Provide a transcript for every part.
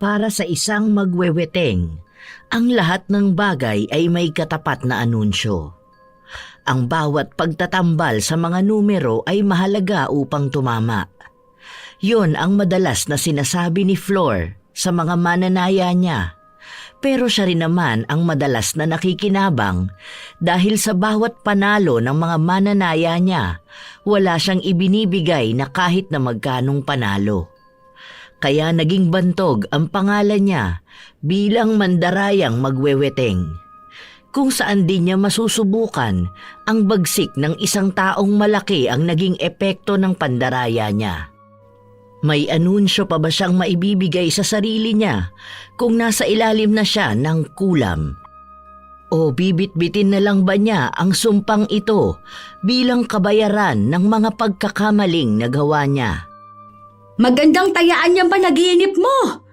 Para sa isang magweweteng, ang lahat ng bagay ay may katapat na anunsyo. Ang bawat pagtatambal sa mga numero ay mahalaga upang tumama. Yon ang madalas na sinasabi ni Flor sa mga mananaya niya. Pero siya rin naman ang madalas na nakikinabang dahil sa bawat panalo ng mga mananaya niya, wala siyang ibinibigay na kahit na magkanong panalo. Kaya naging bantog ang pangalan niya bilang mandarayang magweweteng, kung saan din niya masusubukan ang bagsik ng isang taong malaki ang naging epekto ng pandaraya niya. May anunsyo pa ba siyang maibibigay sa sarili niya kung nasa ilalim na siya ng kulam? O bibit-bitin na lang ba niya ang sumpang ito bilang kabayaran ng mga pagkakamaling nagawa niya? Magandang tayaan yung panaginip mo.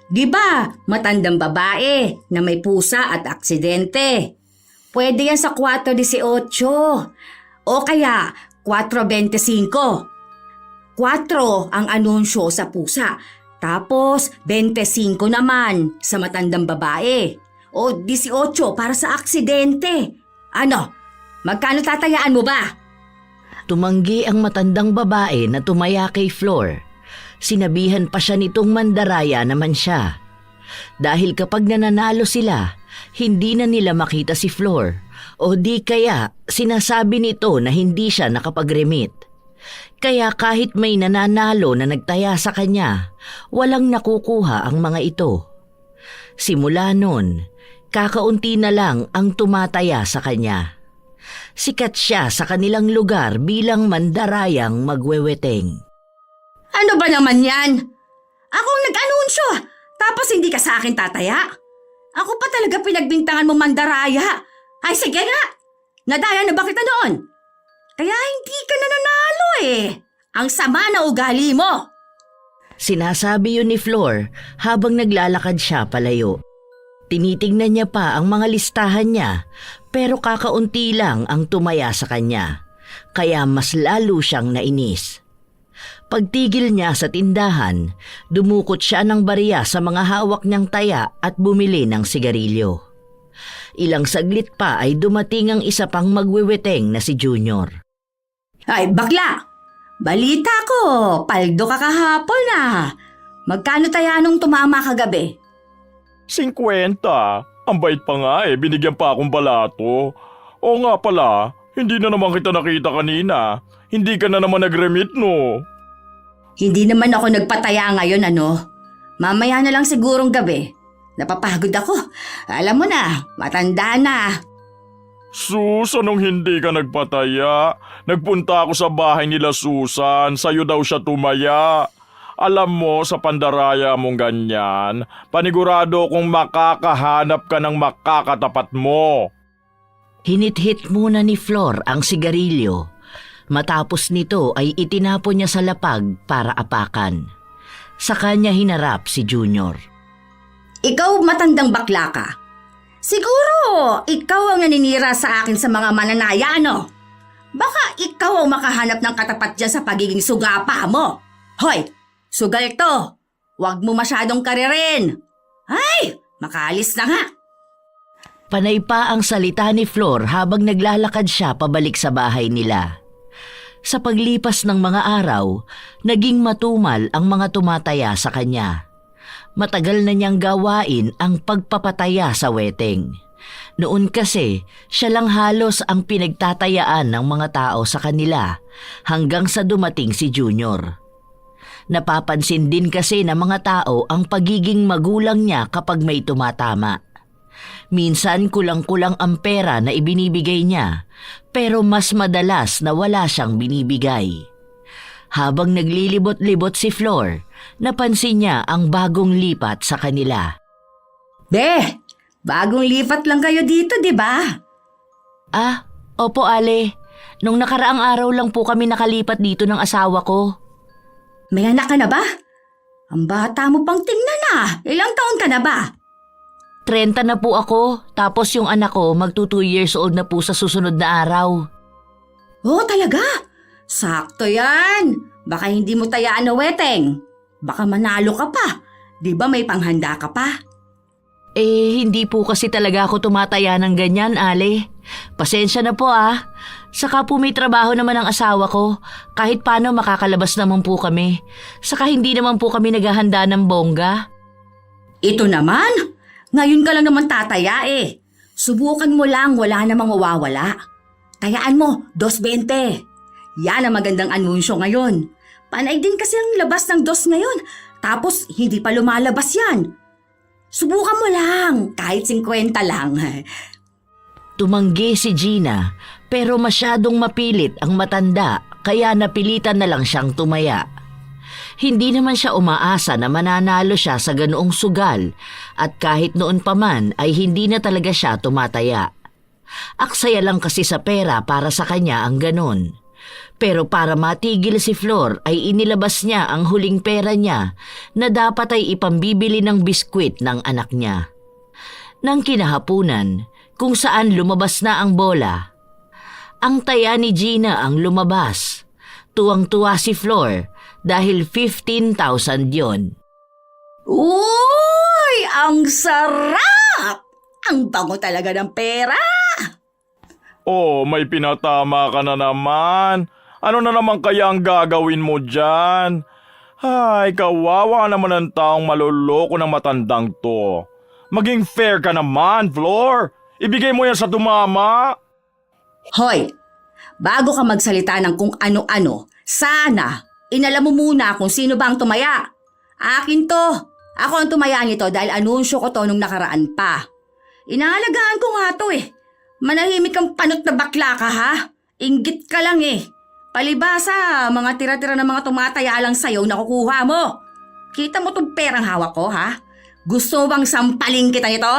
Di ba, matandang babae na may pusa at aksidente. Pwede yan sa 4:18 o kaya 4:25. 4 ang anunsyo sa pusa, tapos 25 naman sa matandang babae o 18 para sa aksidente. Ano, magkano tatayaan mo ba? Tumanggi ang matandang babae na tumaya kay Flor. Sinabihan pa siya nitong mandaraya naman siya. Dahil kapag nananalo sila, hindi na nila makita si Flor o di kaya sinasabi nito na hindi siya nakapag-remit. Kaya kahit may nananalo na nagtaya sa kanya, walang nakukuha ang mga ito. Simula nun, kakaunti na lang ang tumataya sa kanya. Sikat siya sa kanilang lugar bilang mandarayang magweweteng. Ano ba naman yan? Akong nag-anunsyo, tapos hindi ka sa akin tataya? Ako pa talaga pinagbintangan mo mandaraya. Ay sige nga, nadaya na ba kita noon? Kaya hindi ka na nanalo eh. Ang sama na ugali mo. Sinasabi yun ni Flor habang naglalakad siya palayo. Tinitingnan niya pa ang mga listahan niya pero kakaunti lang ang tumaya sa kanya. Kaya mas lalo siyang nainis. Pagtigil niya sa tindahan, dumukot siya ng barya sa mga hawak niyang taya at bumili ng sigarilyo. Ilang saglit pa ay dumating ang isa pang magweweteng na si Junior. Ay bakla, balita ko, paldo ka kahapon ah. Magkano taya nung tumama kagabi? 50. Ang bait pa nga binigyan pa akong balato. Oo nga pala, hindi na naman kita nakita kanina. Hindi ka na naman nag-remit no. Hindi naman ako nagpataya ngayon ano. Mamaya na lang sigurong gabi. Napapagod ako. Alam mo na, matanda na. Sus, anong hindi ka nagpataya? Nagpunta ako sa bahay nila Susan, sa'yo daw siya tumaya. Alam mo, sa pandaraya mong ganyan, panigurado kung makakahanap ka ng makakatapat mo. Hinit-hit muna ni Flor ang sigarilyo. Matapos nito ay itinapon niya sa lapag para apakan. Sa kanya hinarap si Junior. Ikaw matandang bakla ka. Siguro, ikaw ang naninira sa akin sa mga mananaya, ano? Baka ikaw ang makahanap ng katapat dyan sa pagiging sugapa mo. Hoy, sugal to. Huwag mo masyadong karirin. Ay, makaalis na nga. Panay pa ang salita ni Flor habang naglalakad siya pabalik sa bahay nila. Sa paglipas ng mga araw, naging matumal ang mga tumataya sa kanya. Matagal na niyang gawain ang pagpapataya sa weteng. Noon kasi, siya lang halos ang pinagtatayaan ng mga tao sa kanila hanggang sa dumating si Junior. Napapansin din kasi ng mga tao ang pagiging magulang niya kapag may tumatama. Minsan kulang-kulang ang pera na ibinibigay niya, pero mas madalas na wala siyang binibigay. Habang naglilibot-libot si Flor, napansin niya ang bagong lipat sa kanila. Be, bagong lipat lang kayo dito, di ba? Ah, opo Ale. Nung nakaraang araw lang po kami nakalipat dito ng asawa ko. May anak ka na ba? Ang bata mo pang tingnan ah. Ilang taon ka na ba? 30 na po ako, tapos yung anak ko magto 2 years old na po sa susunod na araw. Oh, talaga? Sakto yan. Baka hindi mo tayaan na weteng. Baka manalo ka pa. Di ba may panghanda ka pa? Hindi po kasi talaga ako tumataya ng ganyan, Ale. Pasensya na po ah. Saka po may trabaho naman ang asawa ko. Kahit paano makakalabas naman po kami. Saka hindi naman po kami naghahanda ng bongga. Ito naman, ngayon ka lang naman tataya eh. Subukan mo lang, wala namang mawawala. Tayaan mo, 2.20. Yan ang magandang anunsyo ngayon. Panay din kasi ang labas ng dos ngayon. Tapos hindi pa lumalabas yan. Subukan mo lang, kahit 50 lang. Tumanggi si Gina pero masyadong mapilit ang matanda kaya napilitan na lang siyang tumaya. Hindi naman siya umaasa na mananalo siya sa ganoong sugal at kahit noon pa man ay hindi na talaga siya tumataya. Aksaya lang kasi sa pera para sa kanya ang ganon. Pero para matigil si Flor ay inilabas niya ang huling pera niya na dapat ay ipambibili ng biskwit ng anak niya. Nang kinahapunan, kung saan lumabas na ang bola, ang taya ni Gina ang lumabas. Tuwang-tuwa si Flor dahil 15,000 yon. Uy, ang sarap! Ang bango talaga ng pera! Oh, may pinatama ka na naman. Ano na naman kaya ang gagawin mo dyan? Ay, kawawa naman ang taong maluloko ng matandang to. Maging fair ka naman, Flor. Ibigay mo yan sa tumama. Hoy, bago ka magsalita ng kung ano-ano, sana inalam mo muna kung sino ba ang tumaya. Akin to. Ako ang tumaya nito dahil anunsyo ko to nung nakaraan pa. Inaalagaan ko nga to eh. Manahimik kang panot na bakla ka ha? Inggit ka lang eh. Palibasa, mga tira-tira ng mga tumataya lang sa'yo nakukuha mo. Kita mo tong perang hawak ko ha? Gusto mo bang sampaling kita nito?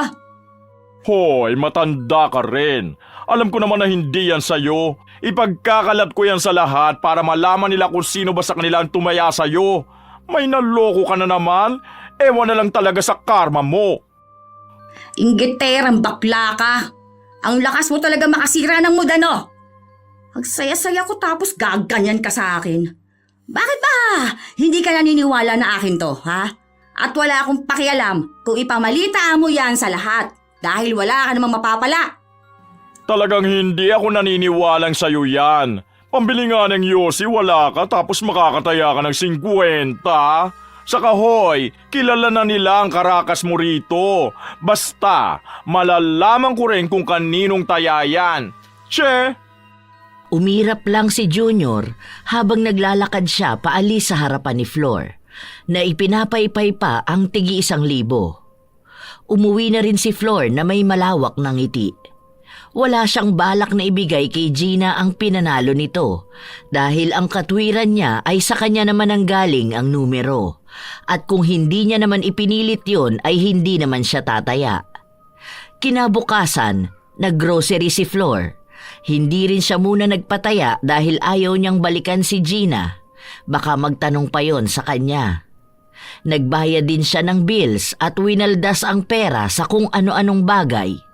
Hoy, matanda ka rin. Alam ko naman na hindi yan sa'yo. Ipagkakalat ko yan sa lahat para malaman nila kung sino ba sa kanila ang tumaya sa'yo. May naloko ka na naman. Ewan na lang talaga sa karma mo. Inggiterang bakla ka. Ang lakas mo talaga makasira ng mood ano? Ang saya-saya ko tapos gaganyan ka sa akin. Bakit ba? Hindi ka naniniwala na akin to, ha? At wala akong pakialam kung ipamalita mo yan sa lahat dahil wala ka namang mapapala. Talagang hindi ako naniniwalang sa'yo yan. Pambili nga ng yosi wala ka tapos makakataya ka ng 50. Saka hoy, kilala na nila ang karakas mo rito. Basta, malalaman ko rin kung kaninong taya yan. Che! Umirap lang si Junior habang naglalakad siya paalis sa harapan ni Flor na ipinapaypay pa ang tig-1,000. Umuwi na rin si Flor na may malawak na ngiti. Wala siyang balak na ibigay kay Gina ang pinanalo nito dahil ang katwiran niya ay sa kanya naman ang galing ang numero at kung hindi niya naman ipinilit yon ay hindi naman siya tataya. Kinabukasan, naggrocery si Flor. Hindi rin siya muna nagpataya dahil ayaw niyang balikan si Gina. Baka magtanong pa yon sa kanya. Nagbayad din siya ng bills at winaldas ang pera sa kung ano-anong bagay.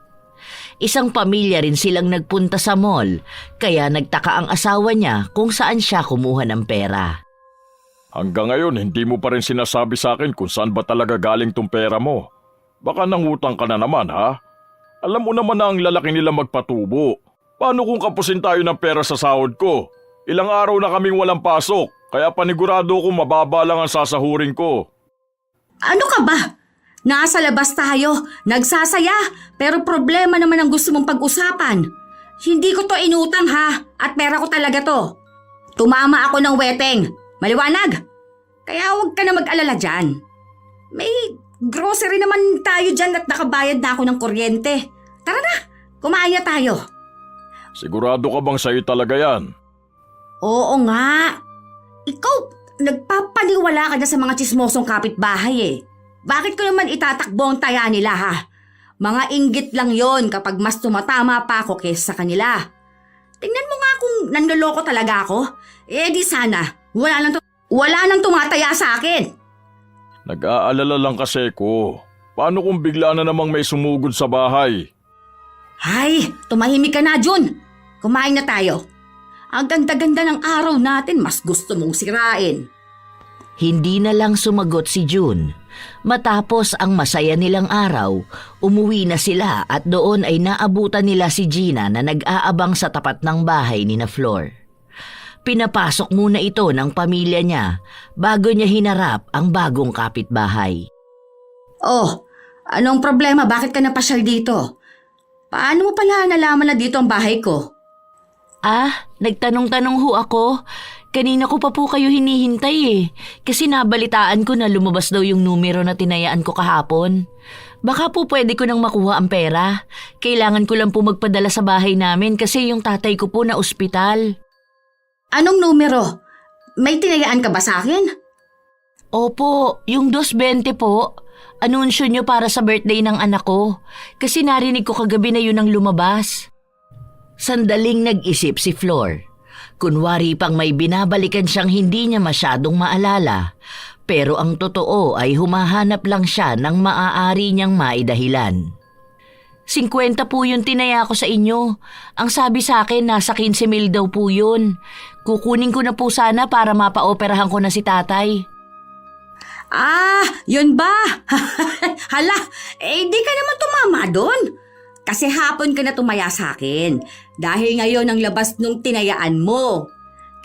Isang pamilya rin silang nagpunta sa mall, kaya nagtaka ang asawa niya kung saan siya kumuha ng pera. Hanggang ngayon, hindi mo pa rin sinasabi sa akin kung saan ba talaga galing tong pera mo. Baka nangutang ka na naman, ha? Alam mo naman na ang lalaki nila magpatubo. Paano kung kapusin tayo ng pera sa sahod ko? Ilang araw na kaming walang pasok, kaya panigurado ko mababa lang ang sasahurin ko. Ano ka ba? Nasa labas tayo, nagsasaya, pero problema naman ang gusto mong pag-usapan. Hindi ko to inutang ha, at pera ko talaga to. Tumama ako ng weteng, maliwanag. Kaya huwag ka na mag-alala dyan. May grocery naman tayo dyan at nakabayad na ako ng kuryente. Tara na, kumain na tayo. Sigurado ka bang sa'yo talaga yan? Oo nga. Ikaw, nagpapaniwala ka na sa mga tsismosong kapitbahay eh. Bakit ko naman itatakbo ang taya nila ha? Mga inggit lang yon kapag mas tumatama pa ako kaysa sa kanila. Tingnan mo nga kung nanloloko talaga ako. Eh di sana, wala nang tumataya sa akin. Nag-aalala lang kasi ko. Paano kung bigla na namang may sumugod sa bahay? Ay, tumahimik ka na Jun. Kumain na tayo. Ang ganda-ganda ng araw natin, mas gusto mong sirain. Hindi na lang sumagot si June Matapos ang masaya nilang araw, umuwi na sila at doon ay naabutan nila si Gina na nag-aabang sa tapat ng bahay ni na Flor. Pinapasok muna ito ng pamilya niya bago niya hinarap ang bagong kapitbahay. Oh, anong problema? Bakit ka napasyal dito? Paano mo pala nalaman na dito ang bahay ko? Nagtanong-tanong ho ako. Kanina ko pa po kayo hinihintay kasi nabalitaan ko na lumabas daw yung numero na tinayaan ko kahapon. Baka po pwede ko nang makuha ang pera. Kailangan ko lang po magpadala sa bahay namin kasi yung tatay ko po na ospital. Anong numero? May tinayaan ka ba sa akin? Opo, yung 220 po. Anunsyo nyo para sa birthday ng anak ko. Kasi narinig ko kagabi na yun ang lumabas. Sandaling nag-isip si Flor. Kunwari pang may binabalikan siyang hindi niya masyadong maalala. Pero ang totoo ay humahanap lang siya ng maaari niyang maidahilan. 50 po yung tinaya ko sa inyo. Ang sabi sa akin nasa 15,000 daw po yun. Kukunin ko na po sana para mapaoperahan ko na si tatay. Yun ba? Hala, di ka naman tumama doon. Kasi hapon ka na tumaya sa akin. Dahil ngayon ang labas nung tinayaan mo.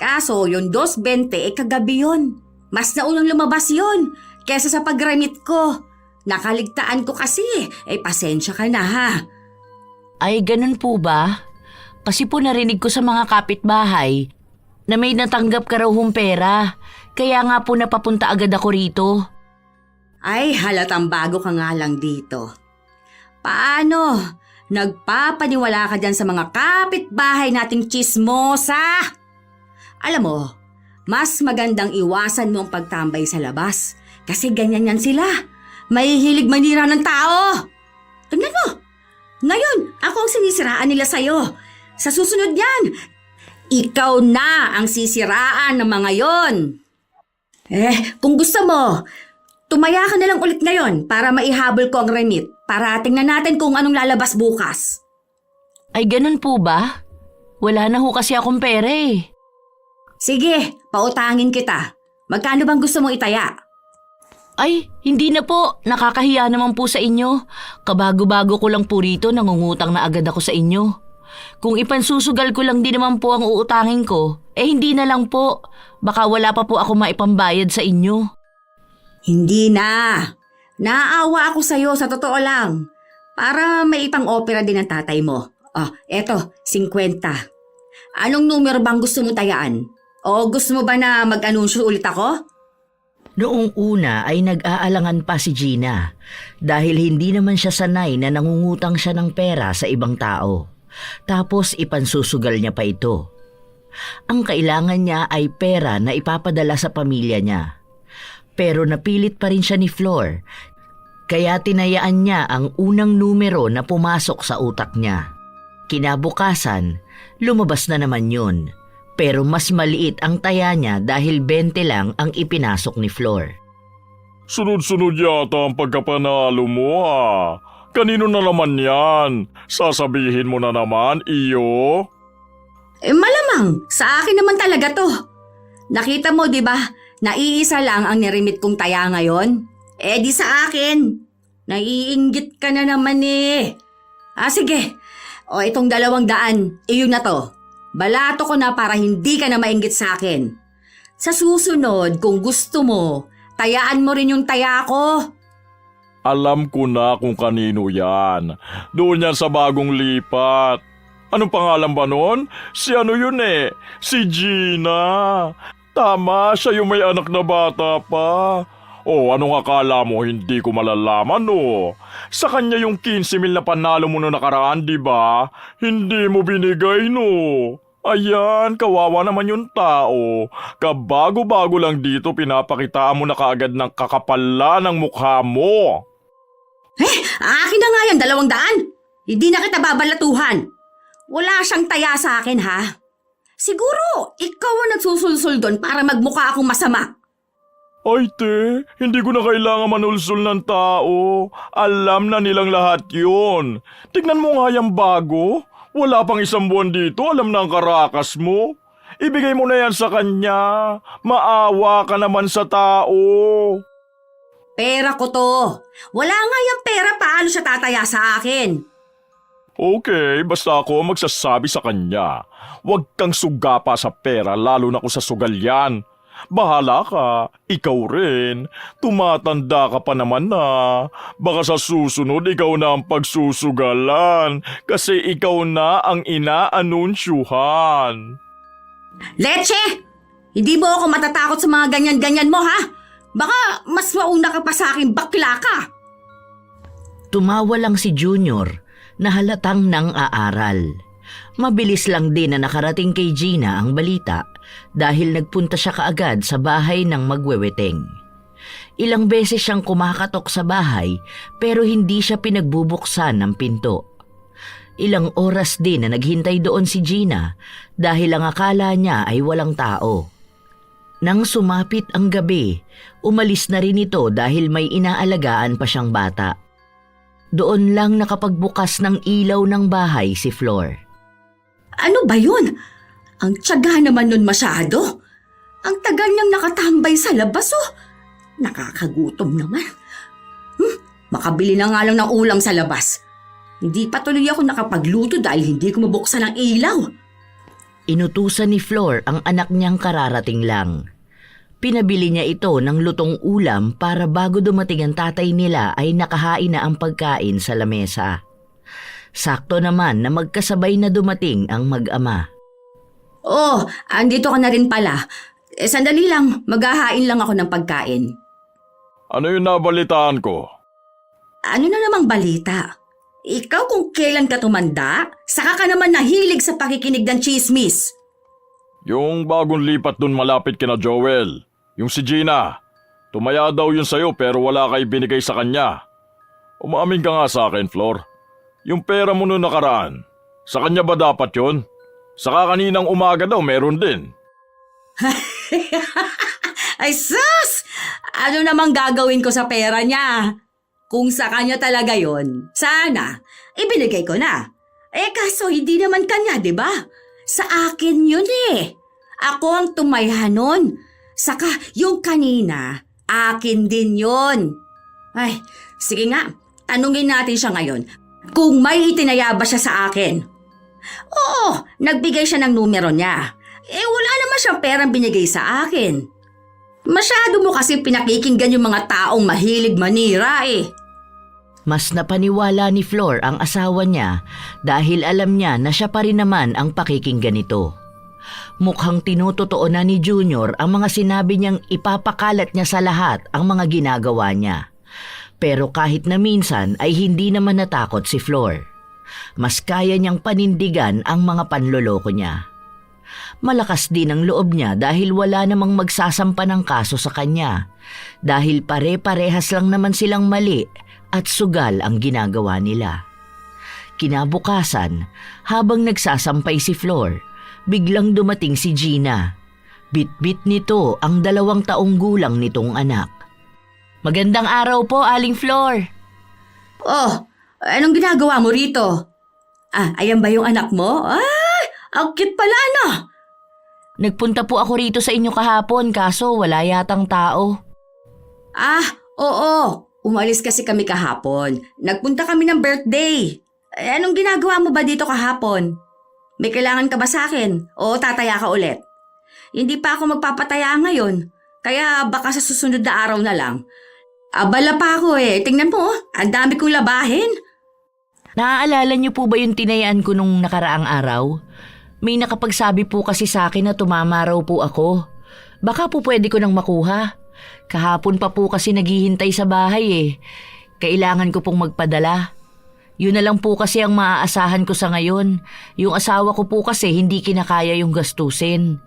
Kaso yung 220 kagabi yun. Mas naunang lumabas yun kesa sa pag-remit ko. Nakaligtaan ko kasi pasensya ka na ha. Ay, ganun po ba? Kasi po narinig ko sa mga kapitbahay na may natanggap ka raw hong pera. Kaya nga po napapunta agad ako rito. Ay, halatang bago ka nga lang dito. Paano? Nagpapaniwala ka dyan sa mga kapitbahay nating tsismosa? Alam mo, mas magandang iwasan mo ang pagtambay sa labas. Kasi ganyan yan sila. May hilig manira ng tao. Tingnan mo. Ngayon, ako ang sinisiraan nila sa'yo. Sa susunod yan, ikaw na ang sisiraan ng mga yon. Kung gusto mo, tumaya ka na lang ulit ngayon para maihabol ko ang remit para tingnan natin kung anong lalabas bukas. Ay, ganun po ba? Wala na ho kasi akong pera Sige, pautangin kita. Magkano bang gusto mong itaya? Ay, hindi na po. Nakakahiya naman po sa inyo. Kabago-bago ko lang po rito, nangungutang na agad ako sa inyo. Kung ipansusugal ko lang din naman po ang uutangin ko, hindi na lang po. Baka wala pa po ako maipambayad sa inyo. Hindi na. Naawa ako sa'yo sa totoo lang. Para may ipang-opera din ang tatay mo. Eto, 50. Anong numero bang gusto mong tayaan? O gusto mo ba na mag-anunsyo ulit ako? Noong una ay nag-aalangan pa si Gina dahil hindi naman siya sanay na nangungutang siya ng pera sa ibang tao. Tapos ipansusugal niya pa ito. Ang kailangan niya ay pera na ipapadala sa pamilya niya. Pero napilit pa rin siya ni Flor, kaya tinayaan niya ang unang numero na pumasok sa utak niya. Kinabukasan, lumabas na naman yun. Pero mas maliit ang taya niya dahil 20 lang ang ipinasok ni Flor. Sunod-sunod yata ang pagkapanalo mo Kanino na naman yan? Sasabihin mo na naman, iyo? Malamang, sa akin naman talaga to. Nakita mo, di ba? Naiisa lang ang nirimit kong taya ngayon. Di sa akin. Naiinggit ka na naman sige. Itong 200, iyon na to. Balato ko na para hindi ka na mainggit sa akin. Sa susunod, kung gusto mo, tayaan mo rin yung taya ko. Alam ko na kung kanino yan. Doon yan sa bagong lipat. Anong pangalan ba nun? Si ano yun Si Gina. Tama, siya yung may anak na bata pa. Anong akala mo hindi ko malalaman Sa kanya yung 15,000 na panalo mo na nakaraan, di ba? Hindi mo binigay Ayan, kawawa naman yung tao. Kabago-bago lang dito pinapakitaan mo na kaagad ng kakapala ng mukha mo. Akin na nga yan, 200. Hindi na kita babalatuhan. Wala siyang taya sa akin, ha? Siguro, ikaw ang nagsusulsul doon para magmukha akong masama. Ay te, hindi ko na kailangan manulsul ng tao. Alam na nilang lahat yun. Tignan mo nga yung bago. Wala pang 1 buwan dito, alam na ang karakas mo. Ibigay mo na yan sa kanya. Maawa ka naman sa tao. Pera ko to. Wala nga yung pera, paano siya tataya sa akin? Okay, basta ako ang magsasabi sa kanya. Huwag kang sugapa sa pera lalo na kung sa sugal yan. Bahala ka, ikaw rin. Tumatanda ka pa naman na. Baka sa susunod ikaw na ang pagsusugalan kasi ikaw na ang inaanunsyuhan. Leche! Hindi mo ako matatakot sa mga ganyan-ganyan mo, ha? Baka mas mauna ka pa sa akin, bakla ka! Tumawa lang si Junior na halatang nang aaral. Mabilis lang din na nakarating kay Gina ang balita dahil nagpunta siya kaagad sa bahay ng magweweteng. Ilang beses siyang kumakatok sa bahay pero hindi siya pinagbubuksan ng pinto. Ilang oras din na naghintay doon si Gina dahil ang akala niya ay walang tao. Nang sumapit ang gabi, umalis na rin ito dahil may inaalagaan pa siyang bata. Doon lang nakapagbukas ng ilaw ng bahay si Flor. Ano ba yun? Ang tiyaga naman nun masyado. Ang tagal niyang nakatambay sa labas, oh. Nakakagutom naman. Makabili na nga lang ng ulam sa labas. Hindi pa tuloy ako nakapagluto dahil hindi ko mabuksan ang ilaw. Inutusan ni Flor ang anak niyang kararating lang. Pinabili niya ito ng lutong ulam para bago dumating ang tatay nila ay nakahain na ang pagkain sa lamesa. Sakto naman na magkasabay na dumating ang mag-ama. Oh, andito ka na rin pala. Sandali lang, maghahain lang ako ng pagkain. Ano yung nabalitaan ko? Ano na namang balita? Ikaw kung kailan ka tumanda, saka ka naman nahilig sa pakikinig ng chismis. Yung bagong lipat dun malapit kina Joel. Yung si Gina. Tumaya daw yun sa'yo pero wala ka ibinigay sa kanya. Umamin ka nga sa akin, Flor. Yung pera mo noong nakaraan, sa kanya ba dapat yun? Saka kaninang umaga daw meron din. Ay sus! Ano namang gagawin ko sa pera niya? Kung sa kanya talaga yon, sana, ibinigay ko na. Kaso hindi naman kanya, di ba? Sa akin yun eh. Ako ang tumayha nun. Saka yung kanina, akin din yon. Ay, sige nga, tanungin natin siya ngayon kung may itinaya ba siya sa akin. Oo, nagbigay siya ng numero niya. Wala naman siyang perang binigay sa akin. Masyado mo kasi pinakikinggan yung mga taong mahilig manira eh. Mas napaniwala ni Flor ang asawa niya dahil alam niya na siya pa rin naman ang pakikinggan nito. Mukhang tinutotoo na ni Junior ang mga sinabi niyang ipapakalat niya sa lahat ang mga ginagawa niya. Pero kahit na minsan ay hindi naman natakot si Flor. Mas kaya niyang panindigan ang mga panloloko niya. Malakas din ang loob niya dahil wala namang magsasampa ng kaso sa kanya. Dahil pare-parehas lang naman silang mali at sugal ang ginagawa nila. Kinabukasan, habang nagsasampay si Flor, biglang dumating si Gina. Bit-bit nito ang 2 taong gulang nitong anak. Magandang araw po, Aling Flor. Oh, anong ginagawa mo rito? Ayan ba yung anak mo? Ay, ang cute pala no? Nagpunta po ako rito sa inyo kahapon kaso wala yatang tao. Oo. Umalis kasi kami kahapon. Nagpunta kami ng birthday. Anong ginagawa mo ba dito kahapon? May kailangan ka ba sa akin? O tataya ka ulit? Hindi pa ako magpapataya ngayon. Kaya baka sa susunod na araw na lang. Abala pa ako eh. Tingnan mo, ang dami kong labahin. Naaalala niyo po ba yung tinayaan ko nung nakaraang araw? May nakapagsabi po kasi sa akin na tumama raw po ako. Baka po pwede ko nang makuha. Kahapon pa po kasi naghihintay sa bahay eh. Kailangan ko pong magpadala. Yun na lang po kasi ang maaasahan ko sa ngayon. Yung asawa ko po kasi hindi kinakaya yung gastusin.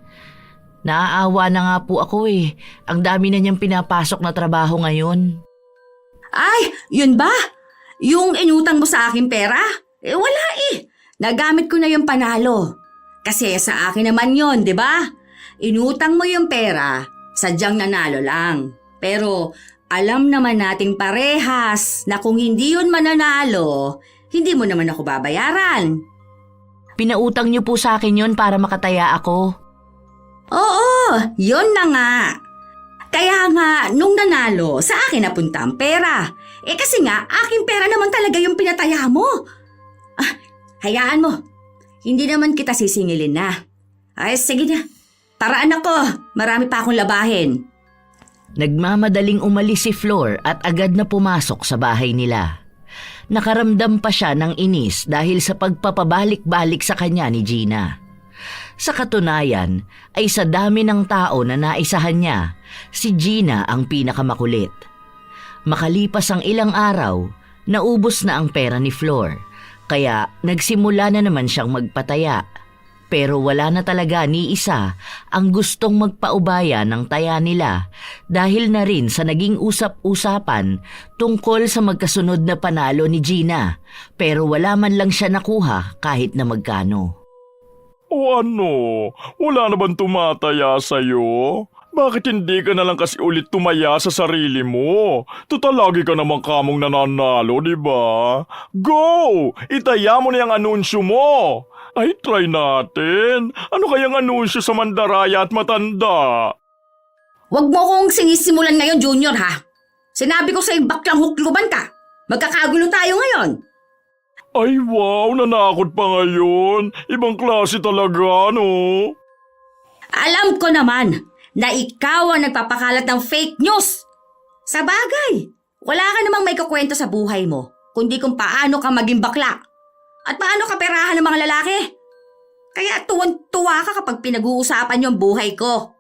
Naaawa na nga po ako eh. Ang dami na niyang pinapasok na trabaho ngayon. Ay, yun ba? Yung inutang mo sa akin pera? Wala eh. Nagamit ko na yung panalo. Kasi sa akin naman yon, di ba? Inutang mo yung pera, sadyang nanalo lang. Pero alam naman nating parehas na kung hindi yun mananalo, hindi mo naman ako babayaran. Pinautang niyo po sa akin yon para makataya ako. Oo, yun na nga. Kaya nga, nung nanalo, sa akin napunta ang pera. Kasi nga, aking pera naman talaga yung pinataya mo. Hayaan mo. Hindi naman kita sisingilin na. Ay, sige na. Tara anak ko, marami pa akong labahin. Nagmamadaling umalis si Flor at agad na pumasok sa bahay nila. Nakaramdam pa siya ng inis dahil sa pagpapabalik-balik sa kanya ni Gina. Sa katunayan ay sa dami ng tao na naisahan niya, si Gina ang pinakamakulit. Makalipas ang ilang araw, naubos na ang pera ni Flor, kaya nagsimula na naman siyang magpataya. Pero wala na talaga ni isa ang gustong magpaubaya ng taya nila dahil na rin sa naging usap-usapan tungkol sa magkasunod na panalo ni Gina, pero wala man lang siya nakuha kahit na magkano. O ano? Wala na bang tumataya sa'yo? Bakit hindi ka na lang kasi ulit tumaya sa sarili mo? Total lagi ka naman kamong nananalo, di ba? Go! Itaya mo na yung anunsyo mo! Ay, try natin. Ano kayang anunsyo sa mandaraya at matanda? Huwag mo kong sinisimulan ngayon, Junior, ha? Sinabi ko sa'yo, baklang hukluban ka. Magkakagulo tayo ngayon. Ay, wow! Nanakot pa ngayon. Ibang klase talaga, no? Alam ko naman na ikaw ang nagpapakalat ng fake news. Sa bagay, wala ka namang may kukwento sa buhay mo, kundi kung paano ka maging bakla at paano ka perahan ng mga lalaki. Kaya tuwan-tuwa ka kapag pinag-uusapan yung buhay ko.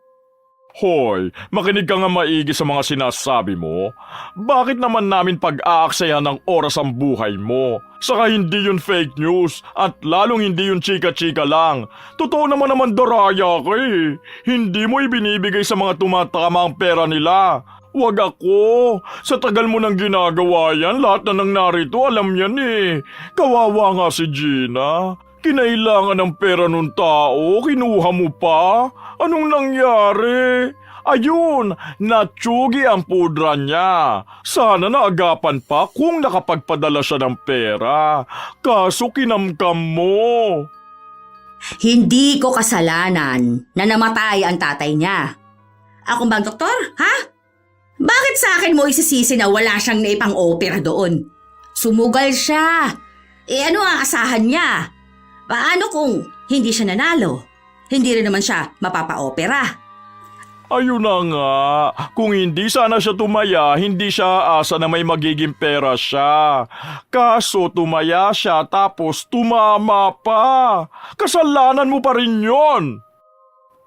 Hoy, makinig ka nga maigi sa mga sinasabi mo. Bakit naman namin pag-aaksayan ng oras ang buhay mo? Saka hindi yun fake news at lalong hindi yun chika-chika lang. Totoo naman daraya ka eh. Hindi mo ibinibigay sa mga tumatama ang pera nila. Wag ako. Sa tagal mo nang ginagawa yan, lahat na nang narito alam yan eh. Kawawa nga si Gina. Kinailangan ng pera nung tao, kinuha mo pa? Anong nangyari? Ayun, natsugi ang pudra niya. Sana naagapan pa kung nakapagpadala siya ng pera. Kaso kinamkam mo. Hindi ko kasalanan na namatay ang tatay niya. Ako bang doktor, ha? Bakit sa akin mo isisisi na wala siyang naipang-opera doon? Sumugal siya. Ano ang asahan niya? Paano kung hindi siya nanalo? Hindi rin naman siya mapapa-opera. Ayun na nga, kung hindi sana siya tumaya, hindi siya asa na may magiging pera siya. Kaso tumaya siya tapos tumama pa. Kasalanan mo pa rin yon.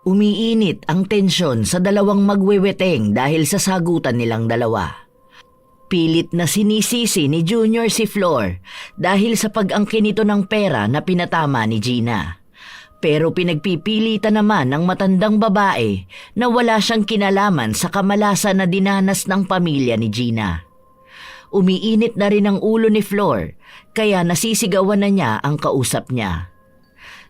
Umiinit ang tensyon sa dalawang magweweteng dahil sa sagutan nilang dalawa. Pilit na sinisisi ni Junior si Flor dahil sa pag-angkin nito ng pera na pinatama ni Gina. Pero pinagpipilitan naman ng matandang babae na wala siyang kinalaman sa kamalasan na dinanas ng pamilya ni Gina. Umiinit na rin ang ulo ni Flor kaya nasisigawan na niya ang kausap niya.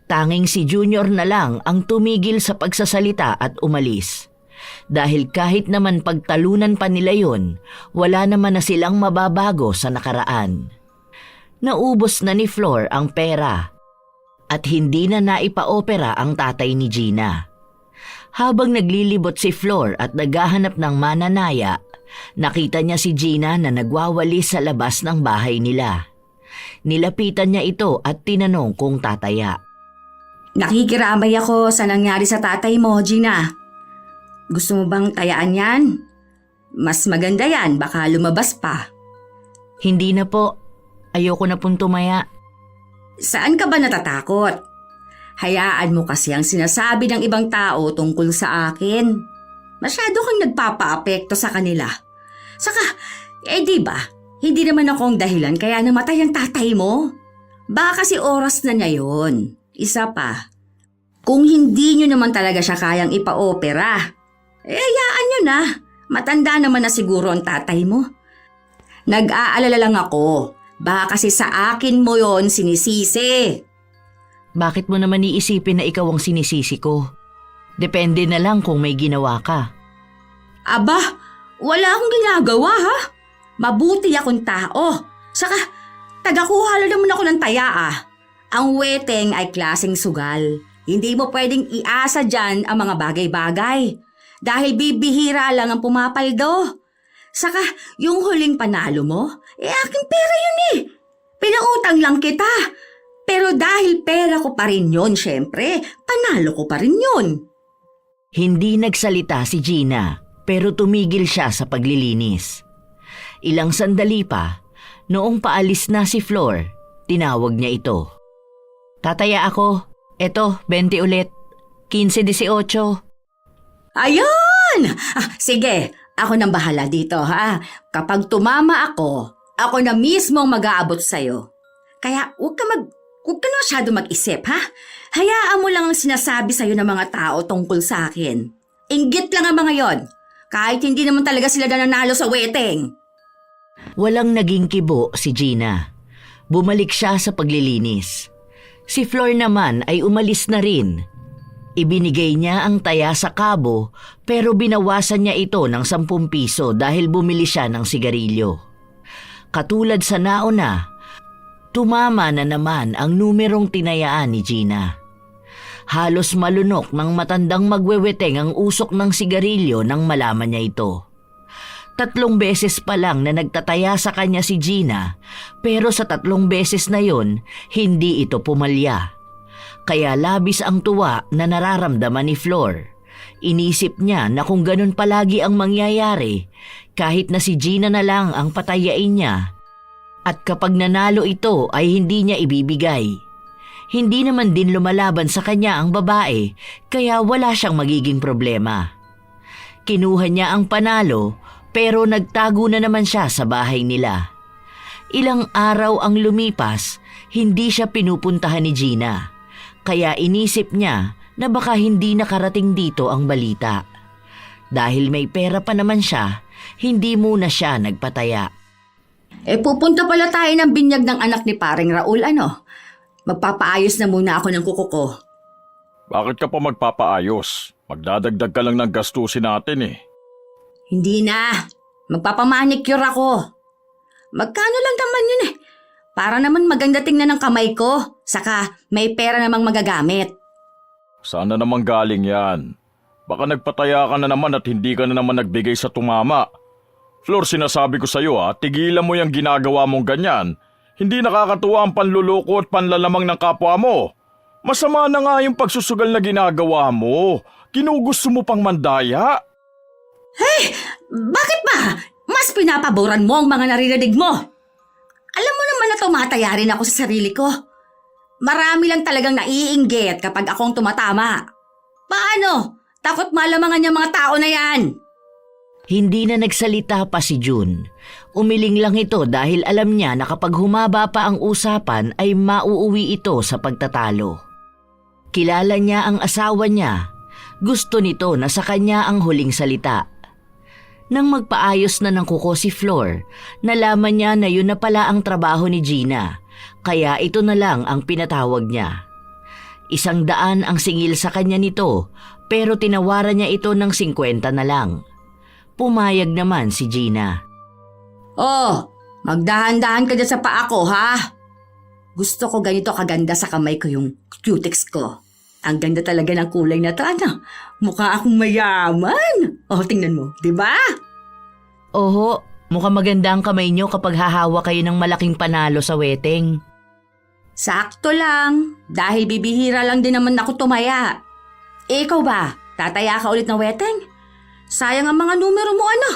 Tanging si Junior na lang ang tumigil sa pagsasalita at umalis. Dahil kahit naman pagtalunan pa nila yun, wala naman na silang mababago sa nakaraan. Naubos na ni Flor ang pera at hindi na naipa-opera ang tatay ni Gina. Habang naglilibot si Flor at naghahanap ng mananaya, nakita niya si Gina na nagwawalis sa labas ng bahay nila. Nilapitan niya ito at tinanong kung tataya. Nakikiramay ako sa nangyari sa tatay mo, Gina. Gusto mo bang tayaan yan? Mas maganda yan, baka lumabas pa. Hindi na po. Ayoko na pong tumaya. Saan ka ba natatakot? Hayaan mo kasi ang sinasabi ng ibang tao tungkol sa akin. Masyado kang nagpapa-apekto sa kanila. Saka, di ba? Hindi naman akong dahilan kaya namatay ang tatay mo. Baka kasi oras na niya yun. Isa pa, kung hindi nyo naman talaga siya kayang ipa-opera, hayaan nyo na. Matanda naman na siguro ang tatay mo. Nag-aalala lang ako. Baka kasi sa akin mo yon sinisisi. Bakit mo naman iisipin na ikaw ang sinisisi ko? Depende na lang kung may ginawa ka. Aba, wala akong ginagawa ha. Mabuti akong tao. Saka, tagakuha lang naman ako ng taya ah. Ang weteng ay klaseng sugal. Hindi mo pwedeng iasa dyan ang mga bagay-bagay. dahil bibihira lang ang pumapaldo. Saka yung huling panalo mo, aking pera yun eh. Pinautang lang kita. Pero dahil pera ko pa rin yun, syempre, panalo ko pa rin yun. Hindi nagsalita si Gina pero tumigil siya sa paglilinis. Ilang sandali pa, noong paalis na si Flor, tinawag niya ito. Tataya ako. Eto, 20 ulit. 15-18. Ayun! Sige, ako nang bahala dito ha. Kapag tumama ako na mismo mag-aabot sa'yo. Kaya huwag ka na masyado mag-isip ha. Hayaan mo lang ang sinasabi sa'yo ng mga tao tungkol sa akin. Inggit lang ang mga yon. Kahit hindi naman talaga sila nananalo sa wedding. Walang naging kibo si Gina. Bumalik siya sa paglilinis. Si Flor naman ay umalis na rin. Ibinigay niya ang taya sa kabo pero binawasan niya ito ng 10 piso dahil bumili siya ng sigarilyo. Katulad sa nauna, tumama na naman ang numerong tinayaan ni Gina. Halos malunok ng matandang magweweteng ang usok ng sigarilyo nang malaman niya ito. 3 beses pa lang na nagtataya sa kanya si Gina, pero sa 3 beses na yon, hindi ito pumalya. Kaya labis ang tuwa na nararamdaman ni Flor. Inisip niya na kung ganun palagi ang mangyayari, kahit na si Gina na lang ang patayain niya, at kapag nanalo ito ay hindi niya ibibigay. Hindi naman din lumalaban sa kanya ang babae, kaya wala siyang magiging problema. Kinuha niya ang panalo, pero nagtago na naman siya sa bahay nila. Ilang araw ang lumipas, hindi siya pinupuntahan ni Gina. Kaya inisip niya na baka hindi nakarating dito ang balita. Dahil may pera pa naman siya, hindi muna siya nagpataya. Pupunta pala tayo ng binyag ng anak ni paring Raul, ano? Magpapaayos na muna ako ng kuko ko. Bakit ka pa magpapaayos? Magdadagdag ka lang ng gastusin natin eh. Hindi na. Magpapamanicure ako. Magkano lang naman yun eh. Para naman maganda tingnan ng kamay ko. Saka may pera namang magagamit. Sana naman galing yan. Baka nagpataya ka na naman at hindi ka na naman nagbigay sa tumama. Flor, sinasabi ko sa'yo tigilan mo yung ginagawa mong ganyan. Hindi nakakatuwa ang panluloko at panlalamang ng kapwa mo. Masama na nga yung pagsusugal na ginagawa mo. Ginugusto mo pang mandaya. Hey! Bakit ba? Mas pinapaboran mo ang mga naririnig mo. Alam mo naman na tumataya rin ako sa sarili ko. Marami lang talagang naiinggit kapag akong tumatama. Paano? Takot malamangan yung mga tao na yan. Hindi na nagsalita pa si June. Umiling lang ito dahil alam niya na kapag humaba pa ang usapan ay mauuwi ito sa pagtatalo. Kilala niya ang asawa niya. Gusto nito na sa kanya ang huling salita. Nang magpaayos na ng kuko si Flor, nalaman niya na yun na pala ang trabaho ni Gina, kaya ito na lang ang pinatawag niya. 100 ang singil sa kanya nito, pero tinawaran niya ito ng 50 na lang. Pumayag naman si Gina. Oh, magdahan-dahan ka dyan sa paa ko, ha? Gusto ko ganito kaganda sa kamay ko yung cutex ko. Ang ganda talaga ng kulay na to, ano? Mukha akong mayaman. Oh, tingnan mo, di ba? Oho, mukhang maganda ang kamay niyo kapag hahawa kayo ng malaking panalo sa wedding. Sakto lang, dahil bibihira lang din naman ako tumaya. Ikaw ba, tataya ka ulit ng wedding? Sayang ang mga numero mo, ano?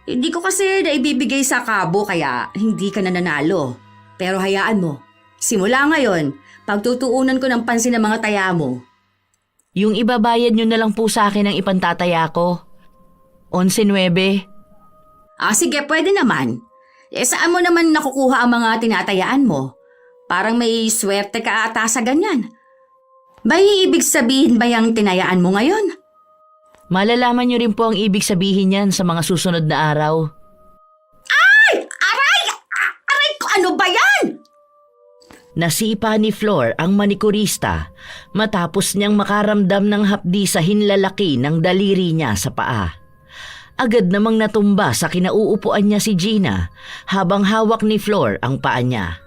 Hindi ko kasi naibibigay sa kabo kaya hindi ka nananalo. Pero hayaan mo, simula ngayon, pagtutuunan ko ng pansin ng mga taya mo. Yung ibabayad niyo na lang po sa akin ang ipantataya ko. 11.9. Sige, pwede naman. Saan mo naman nakukuha ang mga tinatayaan mo? Parang may swerte ka ata sa ganyan. May ibig sabihin ba yung tinayaan mo ngayon? Malalaman niyo rin po ang ibig sabihin niyan sa mga susunod na araw. Ay! Aray! Aray ko! Ano ba yan? Nasipa ni Flor ang manikurista matapos niyang makaramdam ng hapdi sa hinlalaki ng daliri niya sa paa. Agad namang natumba sa kinauupuan niya si Gina habang hawak ni Flor ang paa niya.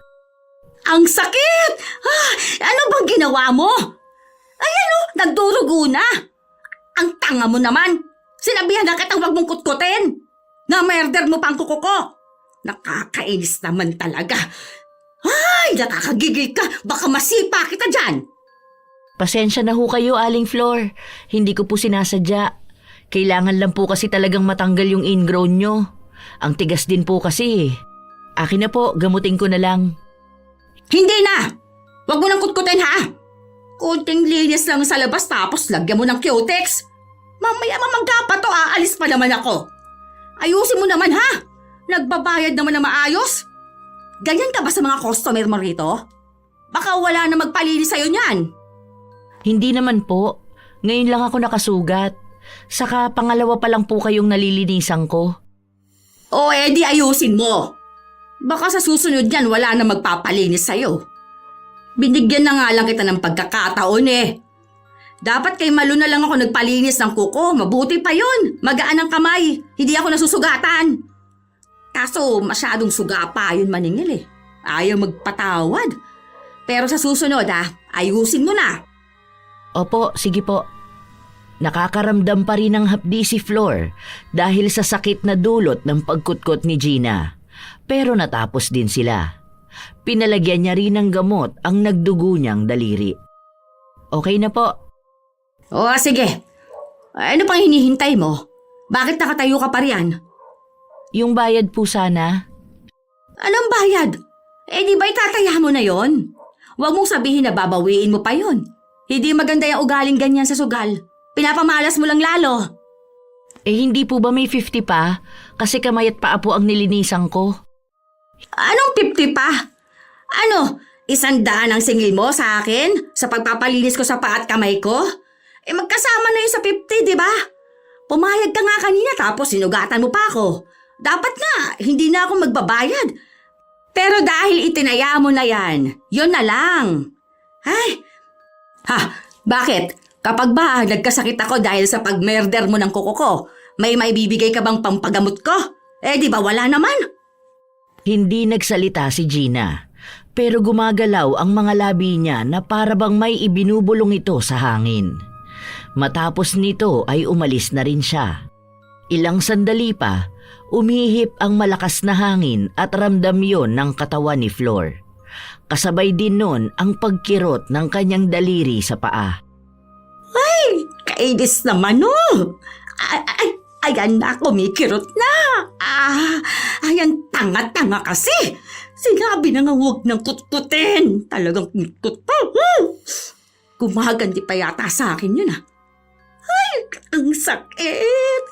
Ang sakit! Ano bang ginawa mo? Ayan o, nagdurugo na. Ang tanga mo naman! Sinabihan na kitang huwag mong kutkutin! Na-murder mo pang kuko ko! Nakakainis naman talaga! Ay, nakakagigil ka! Baka masipa kita dyan! Pasensya na ho kayo, Aling Flor. Hindi ko po sinasadya. Kailangan lang po kasi talagang matanggal yung ingrown nyo. Ang tigas din po kasi. Akin na po, gamutin ko na lang. Hindi na! Huwag mo nang kutkutin ha! Kunting linis lang sa labas tapos lagyan mo ng cutex. Mamaya mamangga pa to, aalis pa naman ako. Ayusin mo naman ha! Nagbabayad naman na maayos. Ganyan ka ba sa mga customer mo rito? Baka wala na magpalinis sa'yo niyan. Hindi naman po. Ngayon lang ako nakasugat. Saka pangalawa pa lang po kayong nalilinisan ko. O edi ayusin mo. Baka sa susunod yan wala na magpapalinis sa'yo. Binigyan na nga lang kita ng pagkakataon eh. Dapat kay Malu na lang ako nagpalinis ng kuko. Mabuti pa yun. Magaan ang kamay. Hindi ako nasusugatan. Kaso masyadong suga pa yun maningil eh. Ayaw magpatawad. Pero sa susunod ayusin mo na. Opo, sige po. Nakakaramdam pa rin ng hapdi si Flor dahil sa sakit na dulot ng pagkutkot ni Gina. Pero natapos din sila. Pinalagyan niya rin ng gamot ang nagdugo niyang daliri. Okay na po. O sige. Ano pang hinihintay mo? Bakit nakatayo ka pa riyan? Yung bayad po sana. Anong bayad? Di ba itataya mo na yon? Huwag mong sabihin na babawiin mo pa yon. Hindi maganda yung ugaling ganyan sa sugal. Pinapamalas mo lang lalo. Hindi po ba may 50 pa? Kasi kamayat paa po ang nilinisan ko. Anong 50 pa? Ano, 100 ang singil mo sa akin? Sa pagpapalinis ko sa paa at kamay ko? Magkasama na yun sa 50, di ba? Pumayag ka nga kanina tapos sinugatan mo pa ako. Dapat nga, hindi na ako magbabayad. Pero dahil itinaya mo na yan, yun na lang. Ay, bakit? Kapag ba nagkasakit ako dahil sa pag-murder mo ng kuko ko, may maibibigay ka bang pampagamot ko? Di ba wala naman? Hindi nagsalita si Gina, pero gumagalaw ang mga labi niya na para bang may ibinubulong ito sa hangin. Matapos nito ay umalis na rin siya. Ilang sandali pa, umihip ang malakas na hangin at ramdam yon ng katawan ni Flor. Kasabay din nun ang pagkirot ng kanyang daliri sa paa. Ay, kainis naman ayan na, kumikirot na. Ayan, tanga-tanga kasi. Sinabi na nga huwag nang kutkutin. Talagang kutkut pa. Gumaganti pa yata sa akin yun Ay, ang sakit.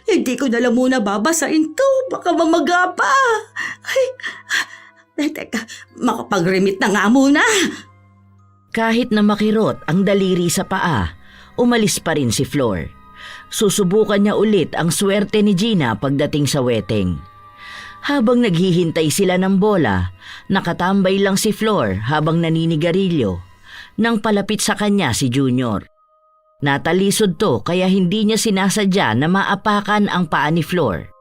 Hindi ko na lang muna babasain to. Baka mamaga pa. Teka, makapag-remit na nga muna. Kahit na makirot ang daliri sa paa, umalis pa rin si Flor. Susubukan niya ulit ang swerte ni Gina pagdating sa weteng. Habang naghihintay sila ng bola, nakatambay lang si Flor habang naninigarilyo nang palapit sa kanya si Junior. Natalisod to kaya hindi niya sinasadya na maapakan ang paa ni Flor.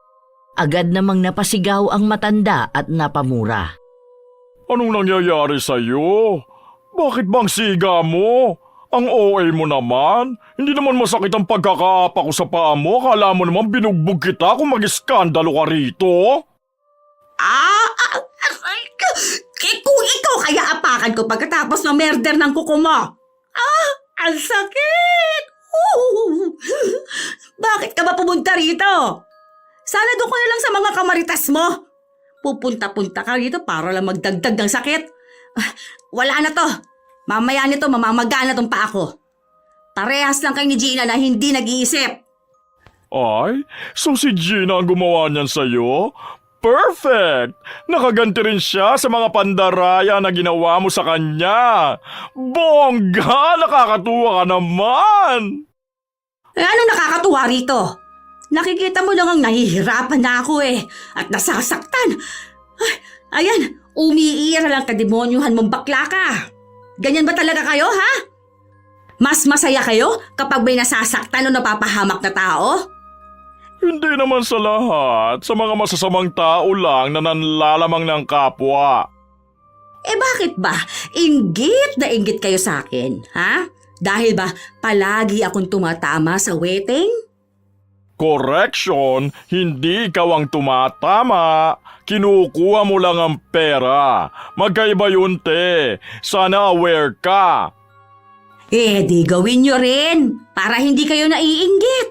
Agad namang napasigaw ang matanda at napamura. Anong nangyayari sa'yo? Bakit bang siga mo? Ang OA mo naman. Hindi naman masakit ang pagkakaapa ko sa paa mo. Kala mo naman binugbog kita kung mag-iskandalo ka rito. Kung ikaw kaya apakan ko pagkatapos ng murder ng kuko mo. Ang sakit! Bakit ka ba pumunta rito? Sana doon ko na lang sa mga kamaritas mo. Pupunta-punta ka rito para lang magdagdag ng sakit. Wala na to. Mamaya nito mamamaga na tong paa ko. Parehas lang kay ni Gina na hindi nag-iisip. Ay, so si Gina ang gumawa niyan sa'yo? Perfect! Nakaganti rin siya sa mga pandaraya na ginawa mo sa kanya. Bongga! Nakakatuwa ka naman! Anong nakakatuwa rito? Nakikita mo lang ang nahihirapan na ako at nasasaktan. Ayan, umiira lang kademonyuhan mong bakla ka. Ganyan ba talaga kayo, ha? Mas masaya kayo kapag may nasasaktan o napapahamak na tao? Hindi naman sa lahat. Sa mga masasamang tao lang na nanlalamang ng kapwa. Bakit ba? Inggit na inggit kayo sa akin, ha? Dahil ba palagi akong tumatama sa weteng? Correction, hindi ikaw ang tumatama. Kinukuha mo lang ang pera. Magkaiba yun, te. Sana aware ka. Eh, di gawin nyo rin para hindi kayo naiinggit.